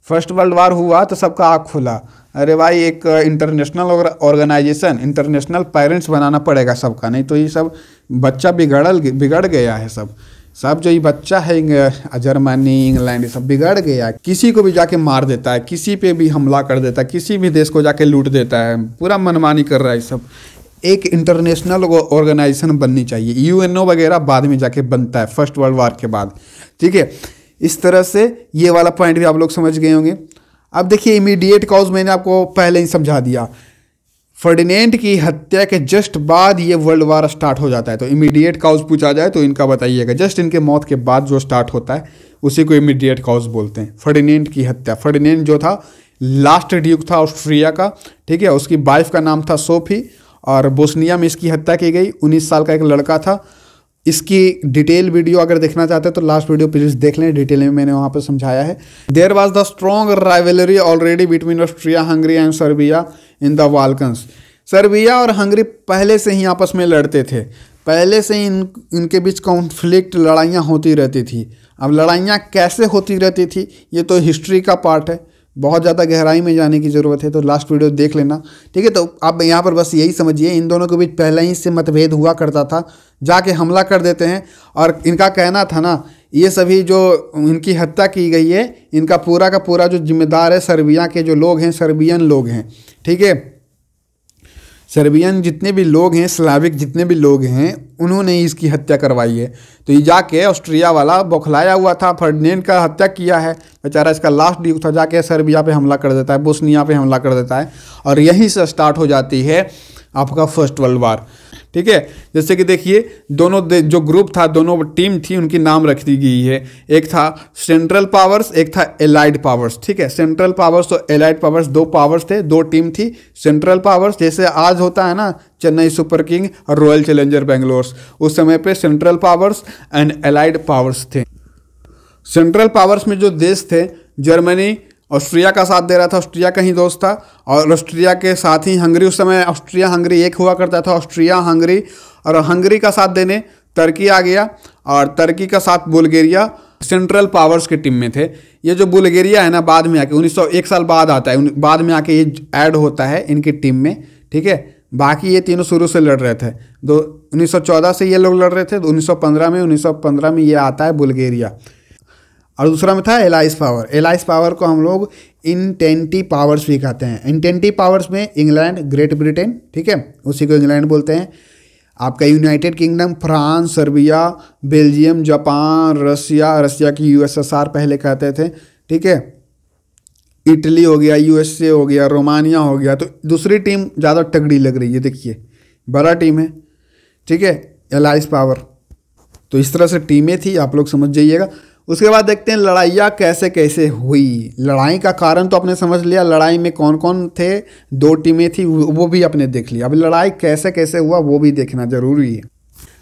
फर्स्ट वर्ल्ड वार हुआ तो सबका आँख खुला, अरे भाई एक इंटरनेशनल ऑर्गेनाइजेशन, इंटरनेशनल पेरेंट्स बनाना पड़ेगा सबका, नहीं तो ये सब बच्चा बिगड़ गया है। सब जो ये बच्चा है जर्मनी, इंग्लैंड, ये सब बिगड़ गया। किसी को भी जाके मार देता है, किसी पे भी हमला कर देता है, किसी भी देश को जाके लूट देता है, पूरा मनमानी कर रहा है सब। एक इंटरनेशनल ऑर्गेनाइजेशन बननी चाहिए। यूएनओ वगैरह बाद में जाके बनता है, फर्स्ट वर्ल्ड वार के बाद, ठीक है। इस तरह से ये वाला पॉइंट भी आप लोग समझ गए होंगे। अब देखिए इमीडिएट कॉज मैंने आपको पहले ही समझा दिया। फर्डिनेंड की हत्या के जस्ट बाद ये वर्ल्ड वार स्टार्ट हो जाता है। तो इमीडिएट कॉज पूछा जाए तो इनका बताइएगा। जस्ट इनके मौत के बाद जो स्टार्ट होता है उसी को इमीडिएट कॉज बोलते हैं। फर्डिनेंड की हत्या। फर्डिनेंड जो था लास्ट ड्यूक था ऑस्ट्रिया का, ठीक है। उसकी वाइफ का नाम था सोफी और बोस्निया में इसकी हत्या की गई। 19 साल का एक लड़का था। इसकी डिटेल वीडियो अगर देखना चाहते हैं तो लास्ट वीडियो प्लीज देख लें, डिटेल में मैंने वहाँ पे समझाया है। There was the strong rivalry already between Austria, Hungary and Serbia in the Balkans. Serbia और हंगरी पहले से ही आपस में लड़ते थे। पहले से ही इनके बीच कॉन्फ्लिक्ट, लड़ाइयाँ होती रहती थी। अब लड़ाइयाँ कैसे होती रहती थी ये तो हिस्ट्री का पार्ट है, बहुत ज़्यादा गहराई में जाने की ज़रूरत है, तो लास्ट वीडियो देख लेना, ठीक है। तो आप यहाँ पर बस यही समझिए, इन दोनों के बीच पहले ही से मतभेद हुआ करता था, जाके हमला कर देते हैं। और इनका कहना था ना, ये सभी जो इनकी हत्या की गई है, इनका पूरा का पूरा जो जिम्मेदार है सर्बिया के जो लोग हैं, सर्बियन लोग हैं, ठीक है। सर्बियन जितने भी लोग हैं, स्लाविक जितने भी लोग हैं, उन्होंने इसकी हत्या करवाई है। तो ये जाके ऑस्ट्रिया वाला बौखलाया हुआ था, फर्डिनेंड का हत्या किया है बेचारा, इसका लास्ट ड्यूक था, जाके सर्बिया पे हमला कर देता है, बोस्निया पे हमला कर देता है, और यहीं से स्टार्ट हो जाती है आपका फर्स्ट वर्ल्ड वार, ठीक है। जैसे कि देखिए दोनों जो ग्रुप था, दोनों टीम थी, उनकी नाम रख दी गई है। एक था सेंट्रल पावर्स, एक था एलाइड पावर्स, ठीक है। सेंट्रल पावर्स और एलाइड पावर्स दो पावर्स थे, दो टीम थी। सेंट्रल पावर्स जैसे आज होता है ना चेन्नई सुपर किंग और रॉयल चैलेंजर बेंगलोर, उस समय पे central powers and allied powers थे। सेंट्रल पावर्स में जो देश थे, जर्मनी ऑस्ट्रिया का साथ दे रहा था, ऑस्ट्रिया का ही दोस्त था, और ऑस्ट्रिया के साथ ही हंगरी, उस समय ऑस्ट्रिया हंगरी एक हुआ करता था, ऑस्ट्रिया हंगरी, और हंगरी का साथ देने तुर्की आ गया, और तुर्की का साथ बुल्गारिया सेंट्रल पावर्स के टीम में थे। ये जो बुल्गारिया है ना, बाद में आके 1901 साल बाद आता है, बाद में आके ये ऐड होता है इनकी टीम में, ठीक है। बाकी ये तीनों शुरू से लड़ रहे थे। 1914 से ये लोग लड़ रहे थे, 1915 में ये आता है बुल्गारिया। और दूसरा में था एलाइस पावर। एलाइस पावर को हम लोग इंटेंटी पावर्स भी कहते हैं। इंटेंटी पावर्स में इंग्लैंड, ग्रेट ब्रिटेन, ठीक है, उसी को इंग्लैंड बोलते हैं। आपका United Kingdom, France, Serbia, Belgium, Japan, Russia की यूएसएसआर पहले कहते थे, ठीक है। इटली हो गया, यूएसए हो गया, रोमानिया हो गया। तो दूसरी टीम ज़्यादा तगड़ी लग रही है, देखिए बड़ा टीम है, ठीक है, एलाइस पावर। तो इस तरह से टीमें थी, आप लोग समझ जाइएगा। उसके बाद देखते हैं लड़ाइयाँ कैसे कैसे हुई। लड़ाई का कारण तो आपने समझ लिया, लड़ाई में कौन कौन थे, दो टीमें थी, वो भी आपने देख लिया। अब लड़ाई कैसे कैसे हुआ वो भी देखना जरूरी है।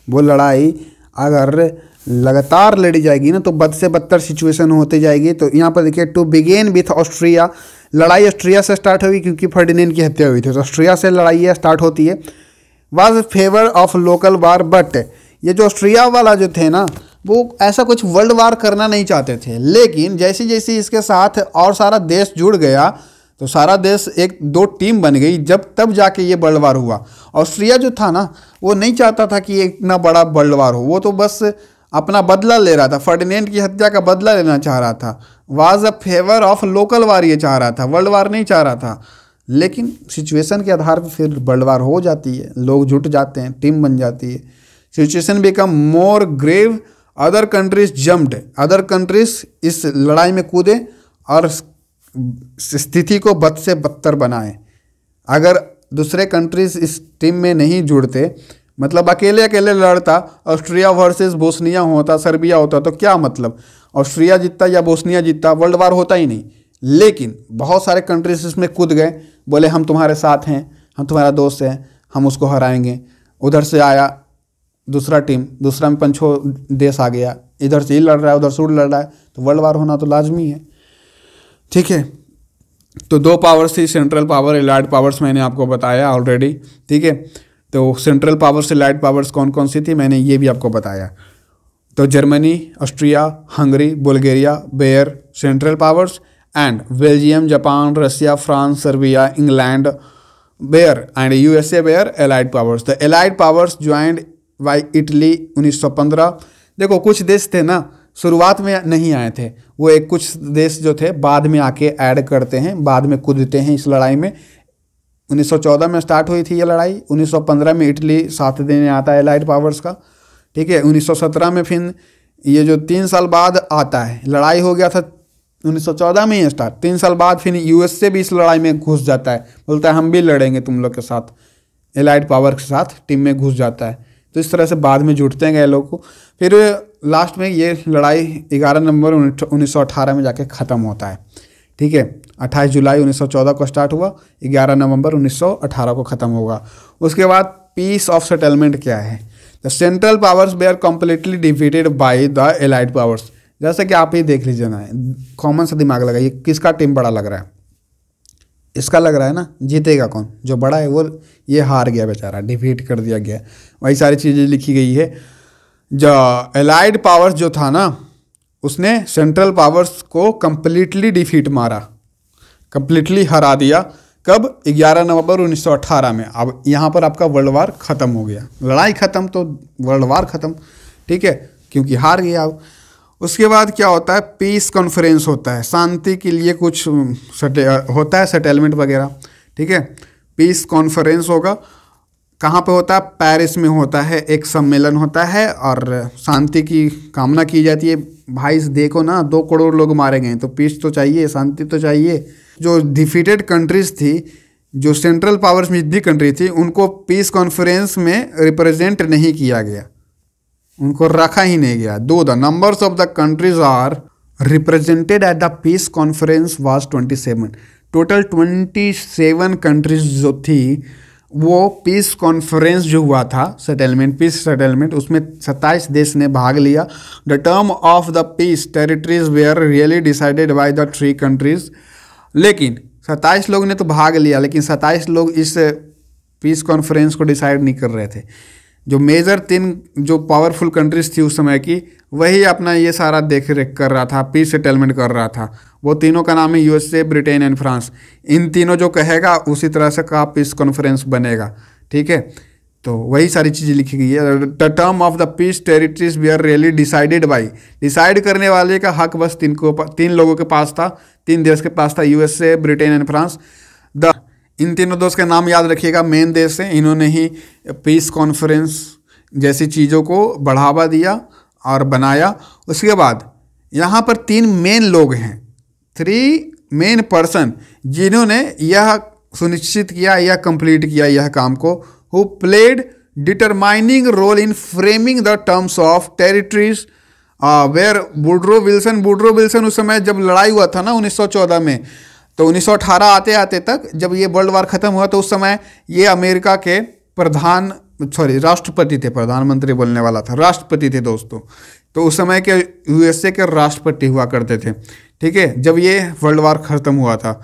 वो लड़ाई अगर लगातार लड़ी जाएगी ना तो बद से बदतर सिचुएशन होती जाएगी। तो यहाँ पर देखिए, टू बिगेन विथ ऑस्ट्रिया, लड़ाई ऑस्ट्रिया से स्टार्ट होगी क्योंकि फर्डिनेंड की हत्या हुई थी, तो ऑस्ट्रिया से लड़ाई स्टार्ट होती है। Was favour of local war, but ये जो ऑस्ट्रिया वाला जो थे ना, वो ऐसा कुछ वर्ल्ड वार करना नहीं चाहते थे। लेकिन जैसे जैसे इसके साथ और सारा देश जुड़ गया तो सारा देश एक दो टीम बन गई, जब तब जाके ये वर्ल्ड वार हुआ। ऑस्ट्रिया जो था ना वो नहीं चाहता था कि इतना बड़ा वर्ल्ड वार हो, वो तो बस अपना बदला ले रहा था, फर्डिनेंड की हत्या का बदला लेना चाह रहा था, was a favour of local war ये चाह रहा था, वर्ल्ड वार नहीं चाह रहा था। लेकिन सिचुएशन के आधार पर फिर वर्ल्ड वार हो जाती है, लोग जुट जाते हैं, टीम बन जाती है, situation become more grave, other countries jumped, other countries इस लड़ाई में कूदे और स्थिति को बद से बदतर बनाए। अगर दूसरे कंट्रीज इस टीम में नहीं जुड़ते, मतलब अकेले अकेले लड़ता, ऑस्ट्रिया वर्सेस बोस्निया होता, सर्बिया होता, तो क्या मतलब, ऑस्ट्रिया जीतता या बोस्निया जीतता, वर्ल्ड वार होता ही नहीं। लेकिन बहुत सारे कंट्रीज इसमें कूद गए, बोले हम तुम्हारे साथ हैं, हम तुम्हारा दोस्त हैं, हम उसको हराएंगे। उधर से आया दूसरा टीम, दूसरा में 5 देश आ गया, इधर से ये लड़ रहा है, उधर से लड़ रहा है, तो वर्ल्ड वार होना तो लाजमी है। ठीक है, तो 2 पावर्स थी, सेंट्रल पावर, एलाइड पावर्स, मैंने आपको बताया ऑलरेडी। ठीक है, तो सेंट्रल पावर्स, एलाइड पावर्स कौन कौन सी थी मैंने ये भी आपको बताया। तो Germany, Austria, Hungary, Bulgaria, were central powers, and Belgium, Japan, Russia, France, Serbia, England were, and USA were allied powers. The allied powers joined by Italy 1915। देखो कुछ देश थे ना शुरुआत में नहीं आए थे, वो एक कुछ देश जो थे बाद में आके ऐड करते हैं, बाद में कूदते हैं इस लड़ाई में। 1914 में स्टार्ट हुई थी ये लड़ाई, 1915 में इटली साथ देने आता है एलाइड पावर्स का। ठीक है, 1917 में फिर ये जो 3 साल बाद आता है, लड़ाई हो गया था 1914 में ही स्टार्ट, 3 साल बाद फिर यूएसए भी इस लड़ाई में घुस जाता है, बोलता है हम भी लड़ेंगे तुम लोग के साथ, एलाइड पावर के साथ टीम में घुस जाता है। तो इस तरह से बाद में जुड़ते हैं लोग को। फिर लास्ट में ये लड़ाई 11 नवंबर 1918 में जाके ख़त्म होता है। ठीक है, 28 जुलाई 1914 को स्टार्ट हुआ, 11 नवंबर 1918 को ख़त्म होगा। उसके बाद पीस ऑफ सेटलमेंट क्या है, the central powers were completely defeated by the allied powers. जैसे कि आप ही देख लीजिए ना, कॉमन सा दिमाग लगाइए, किसका टीम बड़ा लग रहा है, इसका लग रहा है ना, जीतेगा कौन, जो बड़ा है वो, ये हार गया बेचारा, डिफीट कर दिया गया। वही सारी चीज़ें लिखी गई है। जो एलाइड पावर्स जो था ना, उसने सेंट्रल पावर्स को कंप्लीटली डिफीट मारा, कंप्लीटली हरा दिया। कब? 11 नवंबर 1918 में। अब यहाँ पर आपका वर्ल्ड वार ख़त्म हो गया, लड़ाई ख़त्म तो वर्ल्ड वार ख़त्म। ठीक है, क्योंकि हार गया। अब उसके बाद क्या होता है, पीस कॉन्फ्रेंस होता है, शांति के लिए कुछ होता है, सेटलमेंट वगैरह। ठीक है, पीस कॉन्फ्रेंस होगा, कहाँ पे होता है, पेरिस में होता है, एक सम्मेलन होता है और शांति की कामना की जाती है। भाई देखो ना, 2 करोड़ लोग मारे गए, तो पीस तो चाहिए, शांति तो चाहिए। जो डिफीटेड कंट्रीज थी, जो सेंट्रल पावर्स में जितनी कंट्री थी, उनको पीस कॉन्फ्रेंस में रिप्रेजेंट नहीं किया गया, उनको रखा ही नहीं गया। Though the numbers of the countries are represented at the peace conference was 27। Total 27 countries जो थी, वो पीस कॉन्फ्रेंस जो हुआ था, सेटलमेंट, पीस सेटलमेंट, उसमें 27 देश ने भाग लिया। The term of the peace territories were really decided by the 3 countries. लेकिन 27 लोग ने तो भाग लिया, लेकिन 27 लोग इस पीस कॉन्फ्रेंस को डिसाइड नहीं कर रहे थे। जो मेजर 3 जो पावरफुल कंट्रीज थी उस समय की, वही अपना ये सारा देख रेख कर रहा था, पीस सेटलमेंट कर रहा था। वो तीनों का नाम है यूएसए, ब्रिटेन एंड फ्रांस। इन तीनों जो कहेगा उसी तरह से का पीस कॉन्फ्रेंस बनेगा। ठीक है, तो वही सारी चीज़ें लिखी गई है। The term of the peace territories we are really decided by, decide करने वाले का हक बस 3 लोगों के पास था, 3 देश के पास था, यूएसए, ब्रिटेन एंड फ्रांस। इन तीनों देश का नाम याद रखिएगा, मेन देश हैं, इन्होंने ही पीस कॉन्फ्रेंस जैसी चीज़ों को बढ़ावा दिया और बनाया। उसके बाद यहाँ पर 3 मेन लोग हैं, 3 मेन पर्सन, जिन्होंने यह सुनिश्चित किया या कंप्लीट किया यह काम को, who played determining role in framing the terms of territories were Woodrow Wilson उस समय जब लड़ाई हुआ था ना 1914 में, तो 1918 आते आते तक जब ये वर्ल्ड वार ख़त्म हुआ, तो उस समय ये अमेरिका के राष्ट्रपति थे, प्रधानमंत्री बोलने वाला था, राष्ट्रपति थे दोस्तों। तो उस समय के यूएसए के राष्ट्रपति हुआ करते थे। ठीक है, जब ये वर्ल्ड वार ख़त्म हुआ था,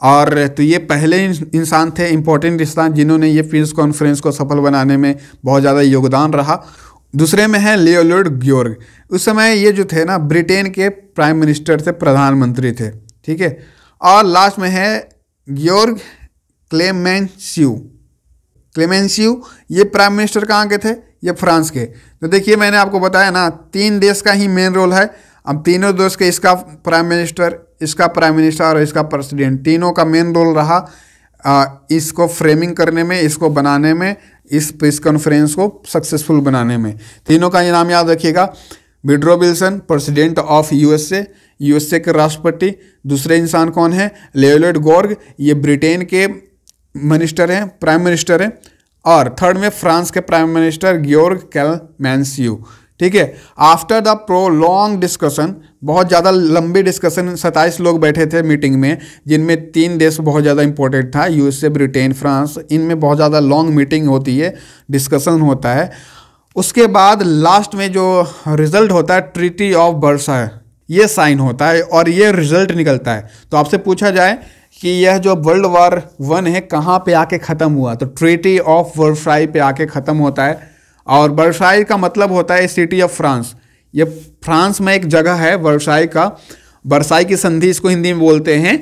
और तो ये पहले इंसान थे, इंपॉर्टेंट इंसान, जिन्होंने ये पीस कॉन्फ्रेंस को सफल बनाने में बहुत ज़्यादा योगदान रहा। दूसरे में है लियोपोल्ड ग्योर्ग। उस समय ये जो थे ना ब्रिटेन के प्राइम मिनिस्टर थे, प्रधानमंत्री थे, ठीक है। और लास्ट में है ग्योर्ग क्लेमेंसियो। क्लेमेंसियो ये प्राइम मिनिस्टर कहाँ के थे? ये फ्रांस के। तो देखिए मैंने आपको बताया ना 3 देश का ही मेन रोल है। अब तीनों देश के इसका प्राइम मिनिस्टर, इसका प्राइम मिनिस्टर और इसका प्रेसिडेंट, तीनों का मेन रोल रहा इसको फ्रेमिंग करने में, इसको बनाने में, इस प्रेस कॉन्फ्रेंस को सक्सेसफुल बनाने में। तीनों का ये नाम याद रखिएगा। Woodrow Wilson president of USA के राष्ट्रपति। दूसरे इंसान कौन है? लियोपोल्ड ग्योर्ग, ये ब्रिटेन के मिनिस्टर हैं, प्राइम मिनिस्टर हैं। और थर्ड में फ्रांस के प्राइम मिनिस्टर ग्योर्ग क्लेमेंसियो, ठीक है। आफ्टर द प्रोलॉन्ग डिस्कशन, बहुत ज़्यादा लंबी डिस्कशन, 27 लोग बैठे थे मीटिंग में, जिनमें 3 देश बहुत ज़्यादा इंपॉर्टेंट था, यूएसए, ब्रिटेन, फ्रांस। इनमें बहुत ज़्यादा लॉन्ग मीटिंग होती है, डिस्कशन होता है। उसके बाद लास्ट में जो रिजल्ट होता है ट्रीटी ऑफ वर्साय, ये साइन होता है और ये रिजल्ट निकलता है। तो आपसे पूछा जाए कि यह जो वर्ल्ड वॉर 1 है कहाँ पे आके ख़त्म हुआ, तो ट्रीटी ऑफ वर्साई पे आके ख़त्म होता है। और वर्साई का मतलब होता है सिटी ऑफ फ्रांस। ये फ्रांस में एक जगह है वर्साई का, वर्साई की संधि इसको हिंदी में बोलते हैं।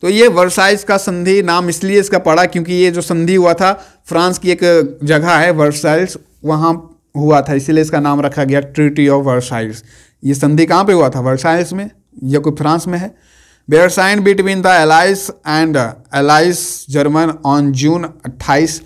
तो ये वर्साई का संधि नाम इसलिए इसका पड़ा क्योंकि ये जो संधि हुआ था फ्रांस की एक जगह है वर्साइल्स, वहाँ हुआ था, इसीलिए इसका नाम रखा गया ट्रीटी ऑफ वर्साइल्स। ये संधि कहाँ पे हुआ था? वर्साइल्स में, या कोई फ्रांस में है। Were signed between the allies and allies German on June 28।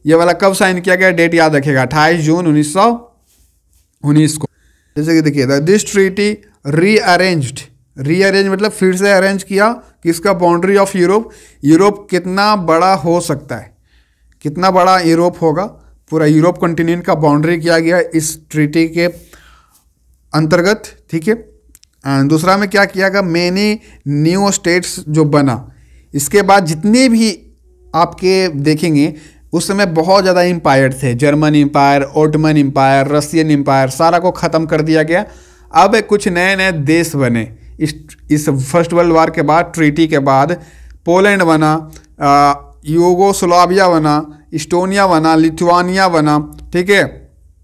ये वाला कब साइन किया गया? डेट याद रखिएगा, 28 जून 1919 को। जैसे कि देखिए दिस ट्रीटी रीअरेंज्ड, रीअरेंज मतलब फिर से अरेंज किया किसका? Boundary of Europe. यूरोप कितना बड़ा हो सकता है, कितना बड़ा यूरोप होगा, पूरा यूरोप कॉन्टिनेंट का बाउंड्री किया गया इस ट्रीटी के अंतर्गत, ठीक है। एंड दूसरा में क्या किया गया? मेनी न्यू स्टेट्स जो बना, इसके बाद जितने भी आपके देखेंगे उस समय बहुत ज़्यादा एम्पायर थे, German empire, Ottoman empire, Russian empire, सारा को ख़त्म कर दिया गया। अब कुछ नए नए देश बने इस फर्स्ट वर्ल्ड वॉर के बाद, ट्रीटी के बाद। पोलैंड बना, यूगोस्लाविया बना, इस्टोनिया बना, लिथुआनिया बना, ठीक है,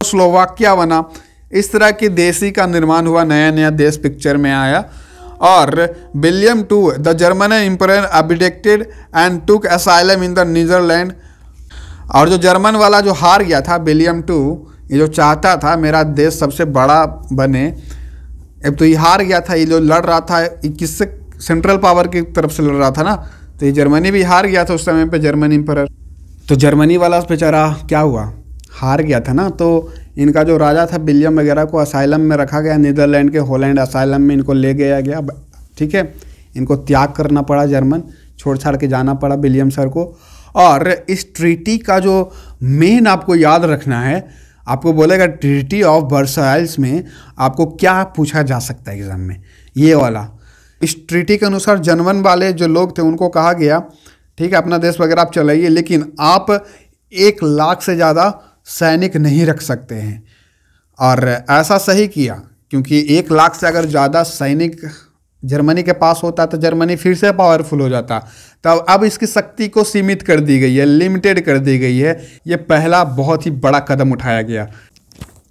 स्लोवाकिया बना। इस तरह की देशी का निर्माण हुआ, नया नया देश पिक्चर में आया। और William II the German emperor abdicated and took asylum in the Netherland. और जो जर्मन वाला जो हार गया था विलियम II, ये जो चाहता था मेरा देश सबसे बड़ा बने, अब तो ये हार गया था। ये जो लड़ रहा था ये किससे? सेंट्रल पावर की तरफ से लड़ रहा था ना, तो ये जर्मनी भी हार गया था उस समय पे, जर्मन एम्परर। तो जर्मनी वाला बेचारा क्या हुआ? हार गया था ना। तो इनका जो राजा था विलियम वगैरह को असाइलम में रखा गया, नीदरलैंड के हॉलैंड असाइलम में इनको ले गया गया, ठीक है। इनको त्याग करना पड़ा, जर्मन छोड़ छाड़ के जाना पड़ा विलियम सर को। और इस ट्रीटी का जो मेन आपको याद रखना है, आपको बोलेगा ट्रीटी ऑफ वर्साइल्स में आपको क्या पूछा जा सकता है एग्जाम में, ये वाला। इस ट्रीटी के अनुसार जर्मन वाले जो लोग थे उनको कहा गया, ठीक है, अपना देश वगैरह आप चलाइए, लेकिन आप 1 लाख से ज़्यादा सैनिक नहीं रख सकते हैं। और ऐसा सही किया क्योंकि 1 लाख से अगर ज़्यादा सैनिक जर्मनी के पास होता तो जर्मनी फिर से पावरफुल हो जाता। तब अब इसकी शक्ति को सीमित कर दी गई है, लिमिटेड कर दी गई है। ये पहला बहुत ही बड़ा कदम उठाया गया।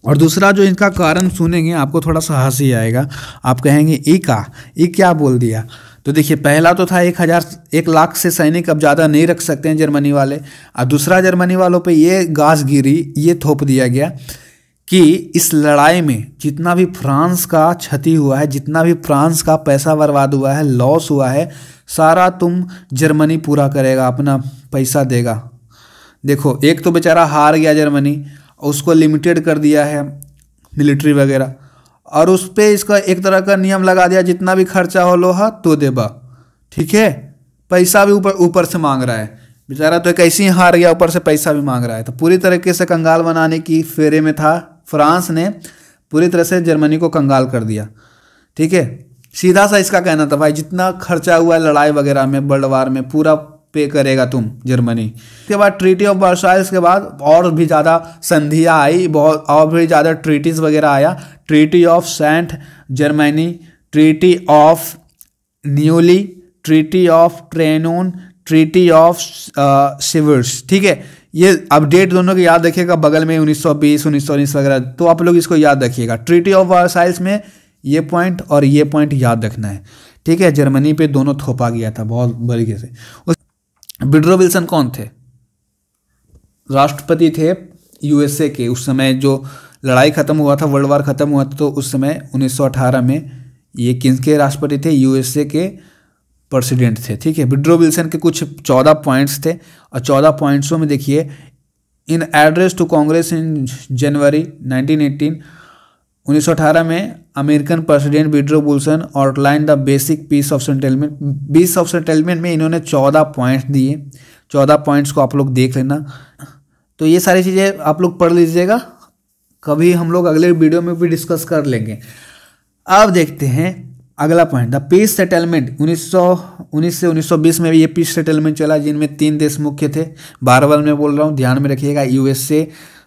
और दूसरा जो इनका कारण सुनेंगे आपको थोड़ा सा हंसी आएगा, आप कहेंगे ये क्या बोल दिया। तो देखिए पहला तो था 1 लाख से सैनिक अब ज़्यादा नहीं रख सकते हैं जर्मनी वाले। और दूसरा जर्मनी वालों पे ये गाजगिरी ये थोप दिया गया कि इस लड़ाई में जितना भी फ्रांस का क्षति हुआ है, जितना भी फ्रांस का पैसा बर्बाद हुआ है, लॉस हुआ है, सारा तुम जर्मनी पूरा करेगा, अपना पैसा देगा। देखो एक तो बेचारा हार गया जर्मनी, उसको लिमिटेड कर दिया है मिलिट्री वगैरह, और उस पर इसका एक तरह का नियम लगा दिया जितना भी खर्चा हो लोहा तो देबा, ठीक है। पैसा भी ऊपर से मांग रहा है बेचारा, तो कैसे ही हार गया, ऊपर से पैसा भी मांग रहा है। तो पूरी तरीके से कंगाल बनाने की फेरे में था फ्रांस ने, पूरी तरह से जर्मनी को कंगाल कर दिया, ठीक है। सीधा सा इसका कहना था भाई जितना खर्चा हुआ है लड़ाई वगैरह में, वर्ल्ड वार में, पूरा पे करेगा तुम जर्मनी। उसके बाद ट्रीटी ऑफ वर्साइल्स के बाद और भी ज़्यादा संधियाँ आई, बहुत और भी ज़्यादा ट्रीटीज़ वगैरह आया। Treaty of Saint Germany, treaty of Neuilly, treaty of Trianon, treaty of Sevres, ठीक है। ये अपडेट दोनों की याद रखिएगा, बगल में 1920 1919 वगैरह, तो आप लोग इसको याद रखिएगा। ट्रीटी ऑफ वर्साइल्स में ये पॉइंट और ये पॉइंट याद रखना है, ठीक है। जर्मनी पे दोनों थोपा गया था बहुत तरीके से। वुडरो विल्सन कौन थे? राष्ट्रपति थे यूएसए के। उस समय जो लड़ाई खत्म हुआ था, वर्ल्ड वार खत्म हुआ था, तो उस समय 1918 में ये किसके राष्ट्रपति थे? यूएसए के प्रेसिडेंट थे, ठीक है। वुडरो विल्सन के कुछ 14 पॉइंट्स थे और 14 पॉइंट्सों में देखिए, in address to congress in January 1918, 1918 में American president Woodrow Wilson outline the basic peace of settlement. Peace of settlement में इन्होंने 14 पॉइंट्स दिए। 14 पॉइंट्स को आप लोग देख लेना। तो ये सारी चीज़ें आप लोग पढ़ लीजिएगा, कभी हम लोग अगले वीडियो में भी डिस्कस कर लेंगे। अब देखते हैं अगला पॉइंट, द पीस सेटलमेंट। 1919 से 1920 में भी ये पीस सेटलमेंट चला, जिनमें 3 देश मुख्य थे। बार बार मैं बोल रहा हूँ, ध्यान में रखिएगा, यूएसए,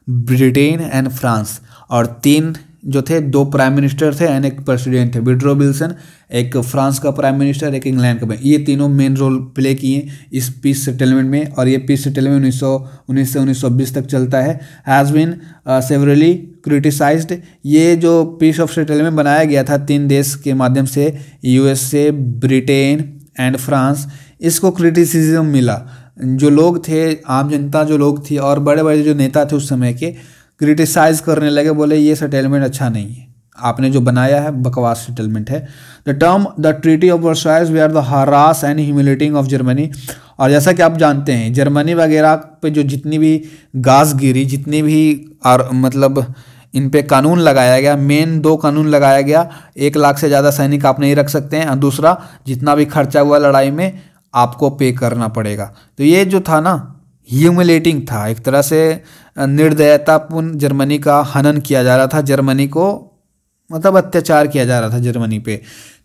ब्रिटेन एंड फ्रांस। और 3 जो थे, 2 प्राइम मिनिस्टर थे एंड एक प्रेसिडेंट थे। वुडरो विल्सन एक फ्रांस का प्राइम मिनिस्टर, एक इंग्लैंड का। ये तीनों मेन रोल प्ले किए इस पीस सेटलमेंट में। और ये पीस सेटलमेंट 1919 से 1920 तक चलता है। Has been severely criticised. ये जो पीस ऑफ सेटलमेंट बनाया गया था 3 देश के माध्यम से, यूएसए, ब्रिटेन एंड फ्रांस, इसको क्रिटिसिज्म मिला। जो लोग थे, आम जनता जो लोग थी और बड़े बड़े जो नेता थे उस समय के, क्रिटिसाइज करने लगे, बोले ये सेटलमेंट अच्छा नहीं है, आपने जो बनाया है बकवास सेटलमेंट है। The term the treaty of Versailles वे are the harsh and humiliating of Germany. और जैसा कि आप जानते हैं, जर्मनी वगैरह पे जो जितनी भी गाज गिरी, जितनी भी और मतलब इन पे कानून लगाया गया, मेन 2 कानून लगाया गया। 1 लाख से ज़्यादा सैनिक आप नहीं रख सकते हैं, और दूसरा, जितना भी खर्चा हुआ लड़ाई में आपको पे करना पड़ेगा। तो ये जो था ना, ह्यूमिलेटिंग था, एक तरह से निर्दयतापूर्ण जर्मनी का हनन किया जा रहा था, जर्मनी को मतलब अत्याचार किया जा रहा था जर्मनी पे।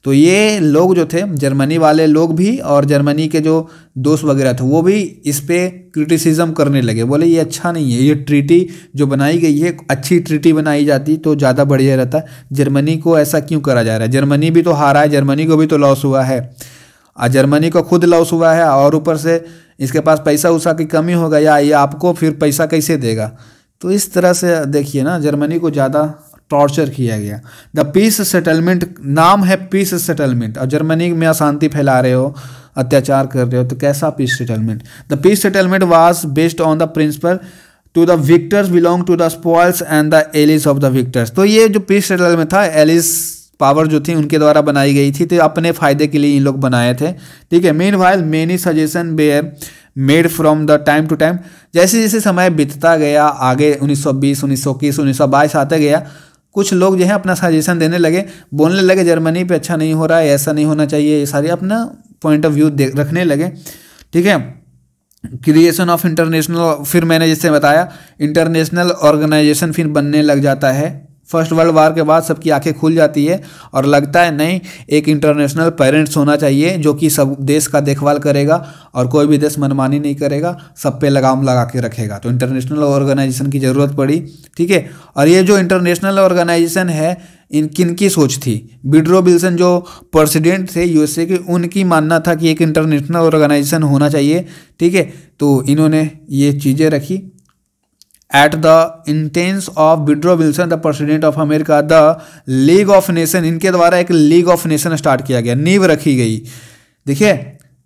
तो ये लोग जो थे, जर्मनी वाले लोग भी और जर्मनी के जो दोस्त वगैरह थे, वो भी इस पे क्रिटिसिज्म करने लगे, बोले ये अच्छा नहीं है, ये ट्रीटी जो बनाई गई है, अच्छी ट्रीटी बनाई जाती तो ज़्यादा बढ़िया रहता। जर्मनी को ऐसा क्यों करा जा रहा है? जर्मनी भी तो हारा है, जर्मनी को भी तो लॉस हुआ है, और जर्मनी को खुद लॉस हुआ है, और ऊपर से इसके पास पैसा उसा की कमी होगा, या ये आपको फिर पैसा कैसे देगा? तो इस तरह से देखिए ना, जर्मनी को ज़्यादा टॉर्चर किया गया। द पीस सेटलमेंट, नाम है पीस सेटलमेंट, और जर्मनी में अशांति फैला रहे हो, अत्याचार कर रहे हो, तो कैसा peace settlement? The peace settlement was based on the principle to the victors belong to the spoils and the allies of the victors. तो ये जो पीस सेटलमेंट था, एलिस पावर जो थी उनके द्वारा बनाई गई थी, तो अपने फायदे के लिए इन लोग बनाए थे, ठीक है। Meanwhile many suggestion were made from the time to time. जैसे जैसे समय बीतता गया, आगे 1920 1921 1922 आते गया, कुछ लोग जो है अपना सजेशन देने लगे, बोलने लगे जर्मनी पे अच्छा नहीं हो रहा है, ऐसा नहीं होना चाहिए, ये सारे अपना पॉइंट ऑफ व्यू रखने लगे, ठीक है। क्रिएशन ऑफ इंटरनेशनल, फिर मैंने जैसे बताया इंटरनेशनल ऑर्गेनाइजेशन फिर बनने लग जाता है। फर्स्ट वर्ल्ड वार के बाद सबकी आंखें खुल जाती है और लगता है नहीं, एक इंटरनेशनल पेरेंट्स होना चाहिए जो कि सब देश का देखभाल करेगा और कोई भी देश मनमानी नहीं करेगा, सब पे लगाम लगा के रखेगा। तो इंटरनेशनल ऑर्गेनाइजेशन की ज़रूरत पड़ी, ठीक है। और ये जो इंटरनेशनल ऑर्गेनाइजेशन है, इन किन की सोच थी? वुडरो विल्सन जो प्रेसिडेंट थे यूएसए के, उनकी मानना था कि एक इंटरनेशनल ऑर्गेनाइजेशन होना चाहिए, ठीक है। तो इन्होंने ये चीज़ें रखी। At the instance of Woodrow Wilson, the President of America, the League of Nation, इनके द्वारा एक लीग ऑफ नेशन स्टार्ट किया गया, नींव रखी गई। देखिए,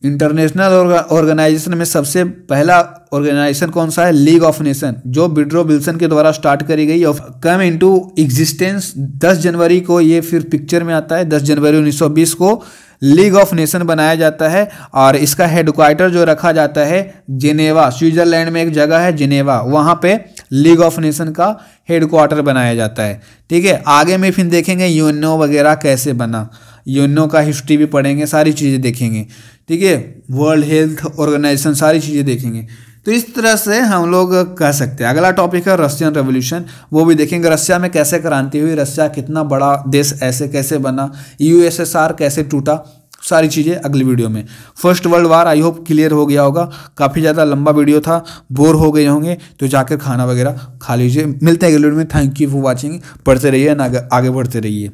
इंटरनेशनल ऑर्गेनाइजेशन में सबसे पहला ऑर्गेनाइजेशन कौन सा है? लीग ऑफ नेशन, जो वुडरो विल्सन के द्वारा स्टार्ट करी गई और कम इनटू एग्जिस्टेंस 10 जनवरी को ये फिर पिक्चर में आता है। 10 जनवरी 1920 को लीग ऑफ नेशन बनाया जाता है और इसका हेडक्वार्टर जो रखा जाता है जिनेवा, स्विट्जरलैंड में एक जगह है जिनेवा, वहाँ पे लीग ऑफ नेशन का हेडक्वार्टर बनाया जाता है, ठीक है। आगे में फिर देखेंगे यूएनओ वगैरह कैसे बना, यूएनओ का हिस्ट्री भी पढ़ेंगे, सारी चीज़ें देखेंगे, ठीक है। वर्ल्ड हेल्थ ऑर्गेनाइजेशन, सारी चीज़ें देखेंगे। तो इस तरह से हम लोग कह सकते हैं। अगला टॉपिक है रशियन रेवोल्यूशन, वो भी देखेंगे। रशिया में कैसे क्रांति हुई, रशिया कितना बड़ा देश ऐसे कैसे बना, यूएसएसआर कैसे टूटा, सारी चीज़ें अगली वीडियो में। First world war I hope clear हो गया होगा। काफ़ी ज़्यादा लंबा वीडियो था, बोर हो गए होंगे तो जाकर खाना वगैरह खा लीजिए। मिलते हैं अगली वीडियो में। Thank you for watching. पढ़ते रहिए, आगे बढ़ते रहिए।